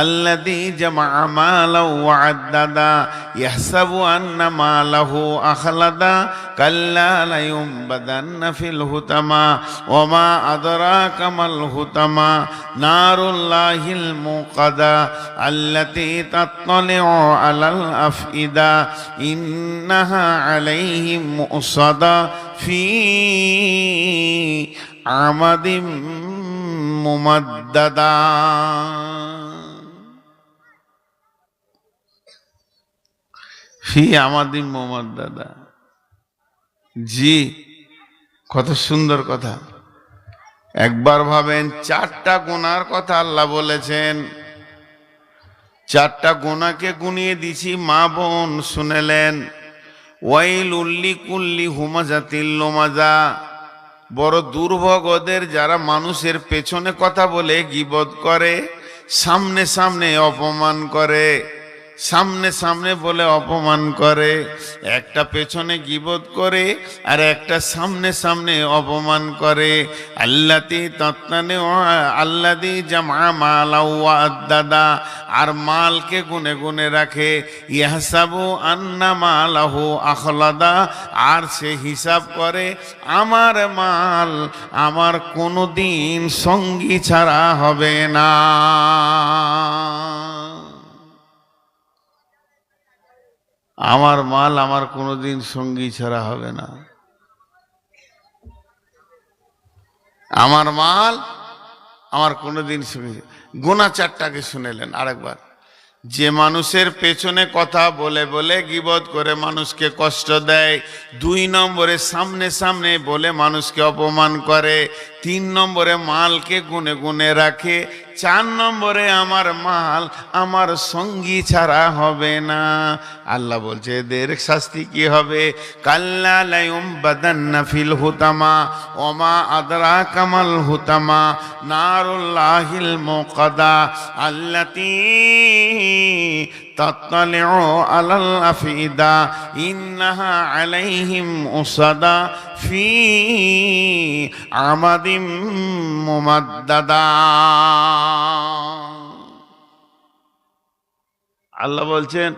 Speaker 1: আল্লাযী জামা'a মালাও ওয়া আদ্দাদা ইয়াহসাবু আন্না মালাহু আখলাদা কাল্লা লা ইউনবাযান্না ফিল হুতামা ওয়া মা আদরাকা মাল হুতামা নারুল্লাহিল মুকাদা আল্লাতী তাত্তালি'ু আলাল আফইদা ইন্নাহা আলাইহিম মুসাদা ফি আমাদিম মুমাদ্দাদা। ফি আমাদিম মুমাদ্দাদা। জি, কত সুন্দর কথা। একবার ভাবেন, 4টা গুনার কথা আল্লাহ বলেছেন। 4টা গুনাহকে গুনিয়ে দিছি, মা বোন শুনেলেন। ওয়াইলুল লিকুল্লি হুমাযাতিল লুমাযা, বড় দুর্ভোগ ওদের যারা মানুষের পেছনে কথা বলে গীবত করে, সামনে সামনে অপমান করে, সামনে সামনে বলে অপমান করে। একটা পেছনে গীবত করে আর একটা সামনে সামনে অপমান করে। আল্লাতি তত্তানে আল্লাদি জামা মালাউ আদাদা, আর মালকে গুনে গুনে রাখে। ইয়াহসাবু আন্না মালাহু আখলাদা, আর সে হিসাব করে আমার মাল আমার কোনোদিন সঙ্গী ছাড়া হবে না। আমার মাল আমার কোনোদিন সঙ্গী ছাড়া হবে না। আমার মাল আমার কোনোদিন সঙ্গী। গোনা চারটাকে শুনেলেন আরেকবার। যে মানুষের পেছনে কথা বলে বলে গীবত করে মানুষকে কষ্ট দেয়, 2 নম্বরে সামনে সামনে বলে মানুষকে অপমান করে, 3 নম্বরে মালকে গুনে গুনে রাখে, 4 নম্বরে আমার মাল আমার সঙ্গী ছাড়া হবে না। আল্লাহ বলছে এদের শাস্তি কি হবে? কাল্লা লায়ুমবাদান্না ফিল হুতামা ওমা আদরাকা মাল হুতামা নারুল্লাহিল মুকাদা আল্লাতী তাত্তালিউ আলাল আফিদা ইন্নাহা আলাইহিম উসাদা ফি আমাদিম মুমাদ্দাদা। আল্লাহ বলছেন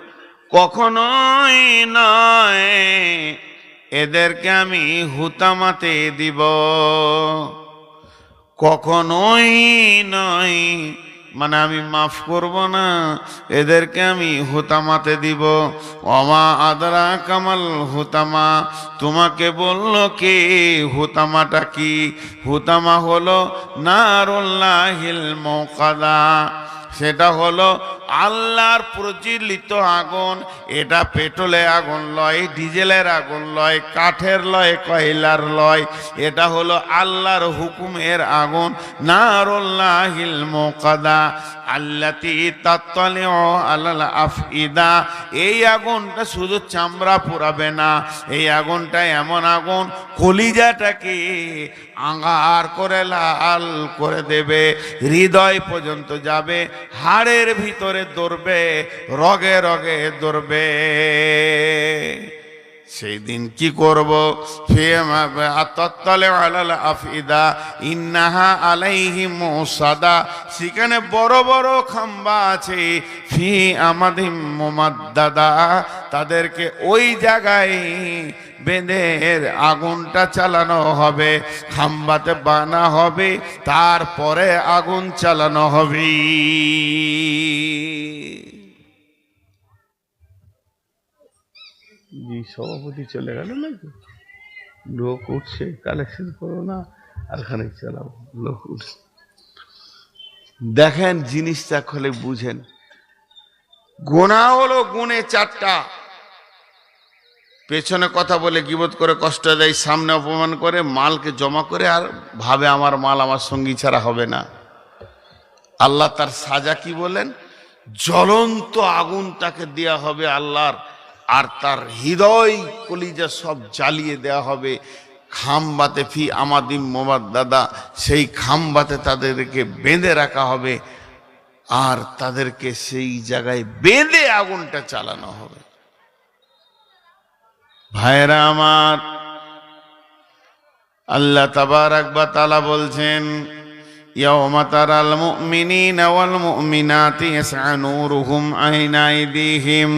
Speaker 1: কখনোই নয় এদেরকে আমি হুতামাতে দিব, কখনোই নয়, মানে আমি মাফ করব না, এদেরকে আমি হুতামাতে দিব। ওমা আদরা কামাল হুতামা, তোমাকে বলল কে হুতামাটা কি? হুতামা হলো নারুল্লাহিল মুকাদা, সেটা হলো আল্লাহর প্রজ্বলিত আগুন। এটা পেট্রোলের আগুন লয়, ডিজেলের আগুন লয়, কাঠের লয়, কয়লার লয়, এটা হলো আল্লাহর হুকুমের আগুন। নারুল্লাহিল মুকাদা আল্লাতী তাত্তালিউ আলাল আফইদা, এই আগুনটা শুধু চামড়া পোড়াবে না, এই আগুনটা এমন আগুন কলিজাটাকে আঙ্গার করে লাল করে দেবে, হৃদয় পর্যন্ত যাবে, হাড়ের ভিতরে ধরবে, রগে রগে ধরবে। সেই দিন কি করব? ইন্নাহা আলাইহিম মুসাদা, সেখানে বড় বড় খাম্বা আছে। ফি আমাদিম মুমাদ্দাদা, তাদেরকে ওই জায়গায় বেঁধে আগুনটা চালানো হবে, খাম্বাতে বানা হবে, তারপরে আগুন চালানো হবে। জি সভাপতি চলে গেল নাকি? লোক উঠছে, কালেকশন করো না আর খানিক চালাও, লোক উঠছে। দেখেন জিনিসটা খোলে বুঝেন। গুনাহ হলো গুণে 4টা। পেছনে কথা বলে গীবত করে কষ্ট দেয়, সামনে অপমান করে, মালকে জমা করে আর ভাবে আমার মাল আমার সঙ্গী ছাড়া হবে না। আল্লাহ তার সাজা কি বলেন? জ্বলন্ত আগুন তাকে দেয়া হবে আল্লাহর, আর তার হৃদয় কলিজা সব জ্বালিয়ে দেয়া হবে। খাম্বাতে ফি আমাদিম মুমাদ্দাদা, সেই খাম্বাতে তাদেরকে বেঁধে রাখা হবে, আর তাদেরকে সেই জায়গায় বেঁধে আগুনটা চালানো হবে। ভাইরা আমার, আল্লাহ তাবারাক ওয়া তাআলা বলছেন ইয়াওমা তারাল মুমিনিনা ওয়াল মুমিনাতি ইয়াসআ নূরুহুম আইনা আইদিহিম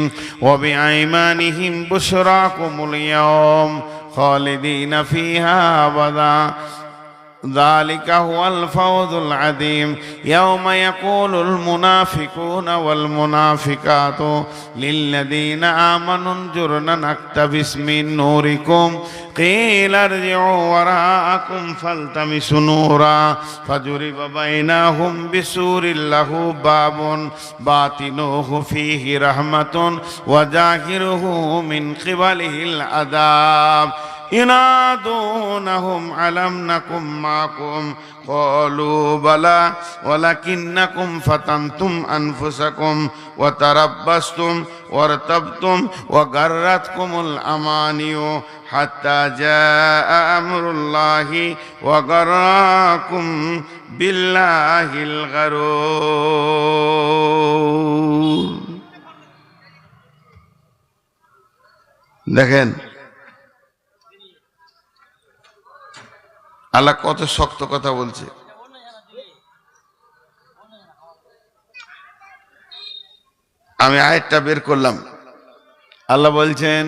Speaker 1: ওয়া বিআইমানিহিম বুশরাকুমুল ইয়াওম খালিদিনা ফিহা আবাদা ذلك هو الفوز العظيم يوم يقول المنافقون والمنافقات للذين آمنوا انظرنا نقتبس من نوركم قيل ارجعوا وراءكم فالتمسوا نورا فضرب بينهم بسور له باب باطنه فيه رحمة وظاهره من قبله العذاب ينادونهم ألم نكن معكم قالوا بلى ولكنكم فتنتم أنفسكم وتربصتم وارتبتم وغرتكم الأماني حتى جاء أمر الله وغركم بالله الغرور দেখেন আল্লাহ কত শক্ত কথা বলছে। আমি আয়াতটা বের করলাম। আল্লাহ বলছেন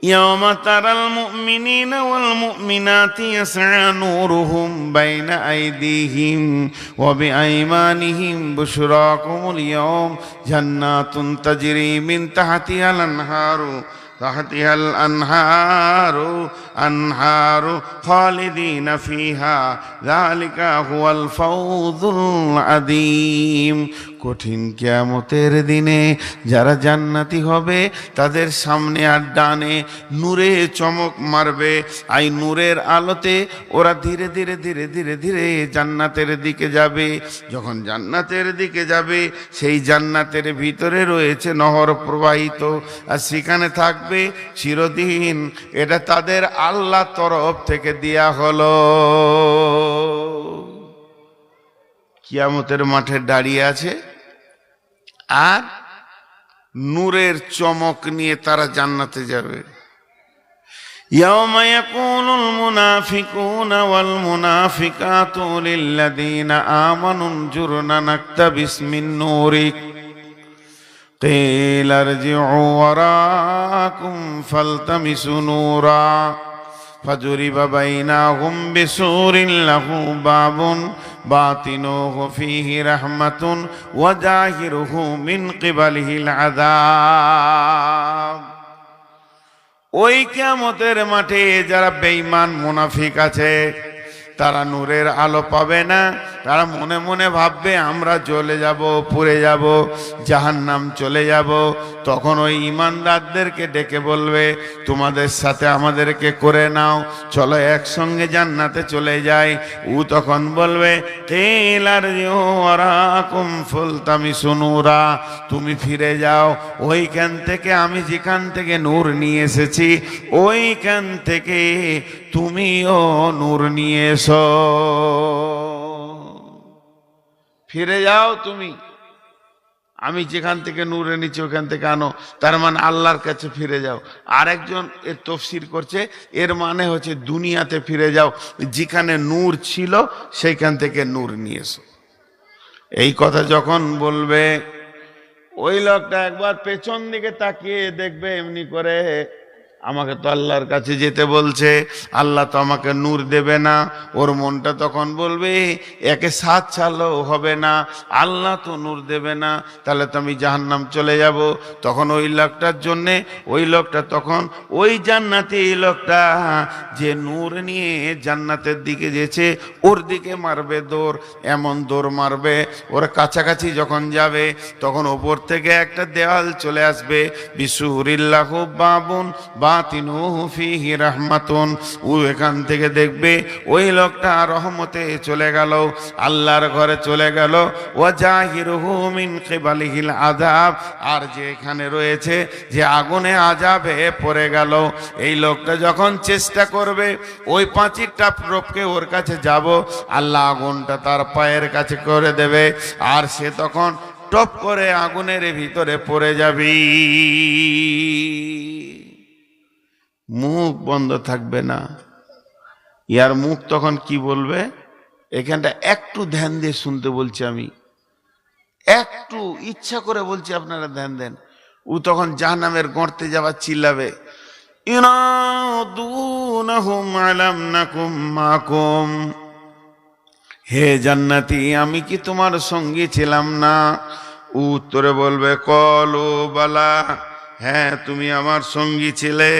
Speaker 1: ইয়াওমা তারাল মুমিনিনা ওয়াল মুমিনাতি ইয়াসআ নূরুহুম বাইনা আইদিহিম ওয়া বিআইমানিহিম বুশরাকুমুল ইয়াওম জান্নাতুন তাজরি মিন তাহতিহাল আনহারু تحتها الأنهار أنهار خالدين فيها ذلك هو الفوز العظيم কঠিন কিয়ামতের দিনে যারা জান্নাতি হবে তাদের সামনে আর ডানে নূরে চমক মারবে। এই নূরের আলোতে ওরা ধীরে ধীরে ধীরে ধীরে ধীরে জান্নাতের দিকে যাবে। যখন জান্নাতের দিকে যাবে সেই জান্নাতের ভিতরে রয়েছে নহর প্রবাহিত আর সেখানে থাকবে চিরদিন। এটা তাদের আল্লাহর তরফ থেকে দেয়া হলো। কিয়ামতের মাঠে দাঁড়িয়ে আছে আর নূরের চমক নিয়ে তারা জান্নাতে যাবে। ইয়াওমা ইয়াকুলুল মুনাফিকুনা ওয়াল মুনাফিকাতু লিল্লাযীনা আমানু জুরনা নাকতাবিস মিন নূরিক قيل ارجعوا وراءكم فالتمسوا نورا فضرب بينهم بسور له باب باطنه فيه رحمة وظاهره من قبله العذاب। ওই কিয়ামতের মাঠে যারা বেঈমান মুনাফিক আছে তারা নূরের আলো পাবে না। তারা মনে মনে ভাববে আমরা জ্বলে যাব, পুড়ে যাব, জাহান্নাম চলে যাব। তখন ওই ঈমানদারদেরকে ডেকে বলবে তোমাদের সাথে আমাদেরকে করে নাও, চলো একসঙ্গে জান্নাতে চলে যাই। ও তখন বলবে তুমি ফিরে যাও ওইখান থেকে, আমি যেখান থেকে নূর নিয়ে এসেছি ওইখান থেকে তুমিও নূর নিয়ে এসো। ফিরে যাও তুমি, আমি যেখান থেকে নূর এনেছি ওখান থেকে আনো। তার মানে আল্লাহর কাছে ফিরে যাও। আরেকজন এর তফসির করছে এর মানে হচ্ছে দুনিয়াতে ফিরে যাও, যেখানে নূর ছিল সেইখান থেকে নূর নিয়ে এসো। এই কথা যখন বলবে ওই লোকটা একবার পেছন দিকে তাকিয়ে দেখবে এমনি করে আমাকে তো আল্লাহর কাছে যেতে বলছে, আল্লাহ তো আমাকে নূর দেবে না। ওর মনটা তখন বলবে একে সাথ ছাড়লেও হবে না, আল্লাহ তো নূর দেবে না, তাহলে তো আমি জাহান্নাম চলে যাব। তখন ওই লোকটার জন্যে ওই লোকটা তখন ওই জান্নাতে এই লোকটা যে নূর নিয়ে জান্নাতের দিকে যেছে ওর দিকে মারবে দৌড়, এমন দৌড় মারবে ওর কাছাকাছি যখন যাবে তখন ওপর থেকে একটা দেওয়াল চলে আসবে। বিসুরিল্লাহু বাবুন বাতিনুহু ফীহি রাহমাতুন। ও এখান থেকে দেখবে ওই লোকটা রহমতে চলে গেল, আল্লাহর ঘরে চলে গেল। ওয়া জাহিরুহু মিন কিবালিহিল আযাব, আর যে এখানে রয়েছে যে আগুনে আযাবে পড়ে গেল। এই লোকটা যখন চেষ্টা করবে ওই পাঁচির টাপ রোপকে ওর কাছে যাব, আল্লাহ আগুনটা তার পায়ের কাছে করে দেবে আর সে তখন টপ করে আগুনের ভিতরে পড়ে যাবে। মুখ বন্ধ থাকবে না। ইয়ার মুখ তখন কি বলবে? এখানটা একটু ধ্যান দিয়ে শুনতে বলছি, আমি একটু ইচ্ছা করে বলছি, আপনারা ধ্যান দেন। ও তখন জাহান্নামের গর্তে যাবার চিল্লাবে ইনাদুনাহুম আলাম নাকুম মাকুম, হে জান্নাতি আমি কি তোমার সঙ্গী ছিলাম না? উত্তরে বলবে কলু বালা, হ্যাঁ তুমি আমার সঙ্গী ছিলে।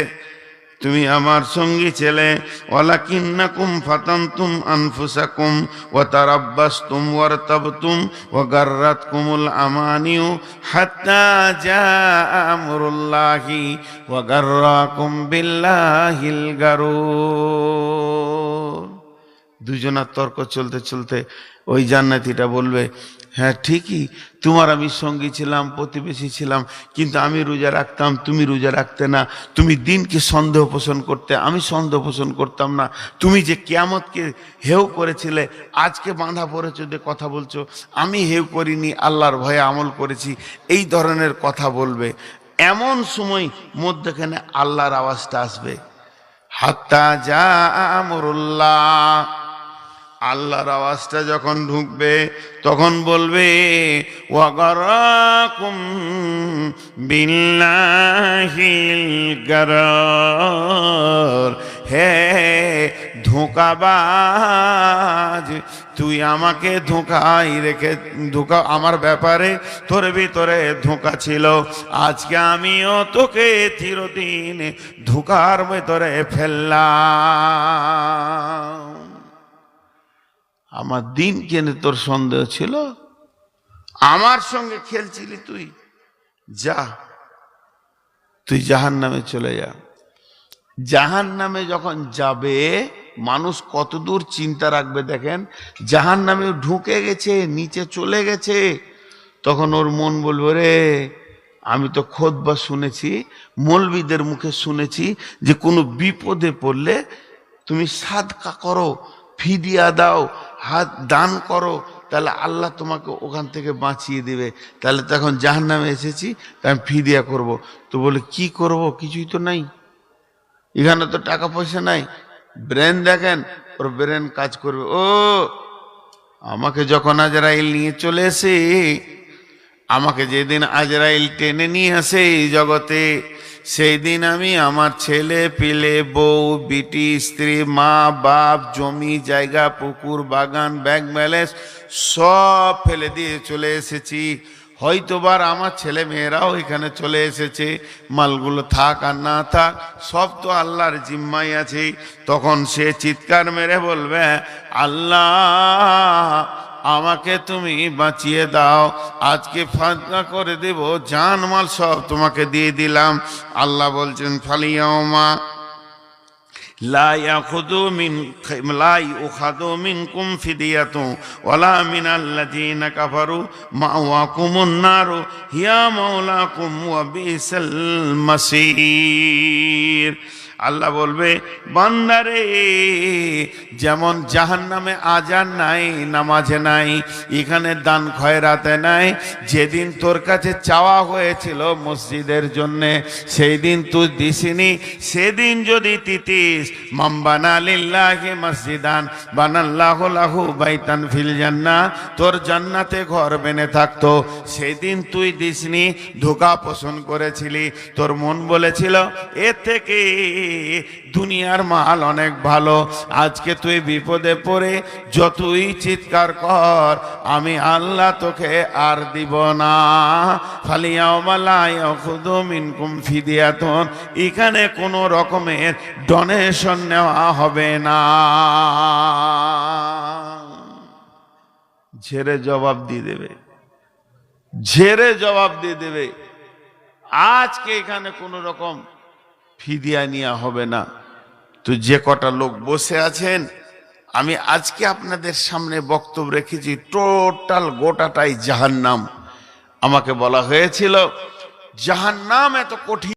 Speaker 1: তুমি আমার সঙ্গী ছিলে। ওয়ালাকিন্নাকুম ফাতানতুম আনফুসাকুম ওয়া তারাব্বাসতুম ওয়ারতাবতুম ওয়া গাররাতকুমুল আমানিউ হাত্তা জাআ আমরুল্লাহি ওয়া গাররাকুম বিল্লাহিল গারুর। দুজনের তর্ক চলতে চলতে ওই জান্নাতীটা বলবে, হ্যাঁ ঠিকই, তোমার আমি সঙ্গী ছিলাম, প্রতিবেশী ছিলাম, কিন্তু আমি রোজা রাখতাম, তুমি রোজা রাখতে না। তুমি দিনকে সন্দেহ পোষণ করতে, আমি সন্দেহ পোষণ করতাম না। তুমি যে কিয়ামতকে হেউ করেছিলে, আজকে বাঁধা পড়েছো যে কথা বলছো, আমি হেউ করিনি, আল্লাহর ভয়ে আমল করেছি, এই ধরনের কথা বলবে। এমন সময় মধ্যখানে আল্লাহর আওয়াজটা আসবে, হাত্তা যা আমরুল্লাহ। আল্লাহর আওয়াজটা যখন ঢুকবে তখন বলবে, ওয়াগারাকুম বিল্লাহিল গারার। হে ধোঁকাবাজ, তুই আমাকে ধোঁকাই রেখে, ধোঁকা আমার ব্যাপারে তোর ভিতরে ধোঁকা ছিল, আজকে আমিও তোকে চিরদিন ধোঁকার ভেতরে ফেললাম। আমার দিন কেনে তোর সন্দেহ ছিল, আমার সঙ্গে খেলছিলি তুই, যা তুই জাহান্নামে চলে যা। জাহান্নামে যখন যাবে মানুষ কত দূর চিন্তা রাখবে দেখেন। জাহান্নামে ঢুকে গেছে, নিচে চলে গেছে, তখন ওর মন বলবে, রে আমি তো খুতবা শুনেছি, মৌলবীদের মুখে শুনেছি যে কোনো বিপদে পড়লে তুমি সাদকা করো, ফিদিয়া দাও, হাত দান করো, তাহলে আল্লাহ তোমাকে ওখান থেকে বাঁচিয়ে দেবে। তাহলে তখন জাহান্নামে এসেছি, তাই আমি ফিদিয়া করব। তো বলে কি করব, কিছুই তো নাই, এখানে তো টাকা পয়সা নাই। ব্রেন দেখেন, ওর ব্রেন কাজ করবে। ও আমাকে যখন আজরাইল নিয়ে চলে এসে, আমাকে যেদিন আজরাইল টেনে নিয়ে আসে এই জগতে, সেই দিন আমি আমার ছেলে পিলে, বউ বিটি, স্ত্রী, মা বাপ, জমি জায়গা, পুকুর বাগান, ব্যাংক ব্যালেন্স সব ফেলে দিয়ে চলে এসেছি। হয়তোবার আমার ছেলে মেয়েরাও এখানে চলে এসেছে, মালগুলো থাক আর না থাক সব তো আল্লাহর জিম্মাই আছে। তখন সে চিৎকার মেরে বলবে, আল্লাহ আমাকে তুমি বাঁচিয়ে দাও, আজকে ফায়দা করে দেব, জান মাল সব তোমাকে দিয়ে দিলাম। আল্লাহ বলছেন, ফালিয়াউমা লা ইউখাযু মিনকুম ফিদিয়াতুন ওয়ালা মিনাল্লাযীনা কাফারু মাওয়াকুমুন নারু হিয়া মাওলাকুম ওয়া বিসাল মাসীর। আল্লাহ বলবে, বান্দারে যেমন জাহান্নামে আজান নাই, নামাজে নাই, এখানে দান খয়রাতে নাই, যেদিন তোর কাছে চাওয়া হয়েছিল মসজিদের জন্যে সেই দিন তুই দিসিনি, সেদিন যদি তিতিস, মান বানা লিল্লাহি মসজিদান বানাল্লাহু লাহু বাইতান ফিল জান্নাহ, তোর জান্নাতে ঘর বেনে থাকতো, সেদিন তুই দিসনি, ধোঁকা পোষণ করেছিলি, তোর মন বলেছিল এর থেকে দুনিয়ার মাল অনেক ভালো। আজকে তুই বিপদে পড়ে যতই চিৎকার কর, আমি আল্লাহ তোকে আর দিব না। ফালিয়াউমা লা ইয়াখুযু মিনকুম ফিদিয়াতুন, এখানে কোনো রকমের ডোনেশন নেওয়া হবে না। ঝেড়ে জবাব দিয়ে দেবে, ঝেড়ে জবাব দিয়ে দেবে। আজকে এখানে কোনো রকম ফিদিয়া নেওয়া হবে না। তো যে কটা লোক বসে আছেন, আমি আজকে আপনাদের সামনে বক্তব্য রেখেছি, টোটাল গোটাটাই জাহান্নাম। আমাকে বলা হয়েছিল জাহান্নাম এত কঠিন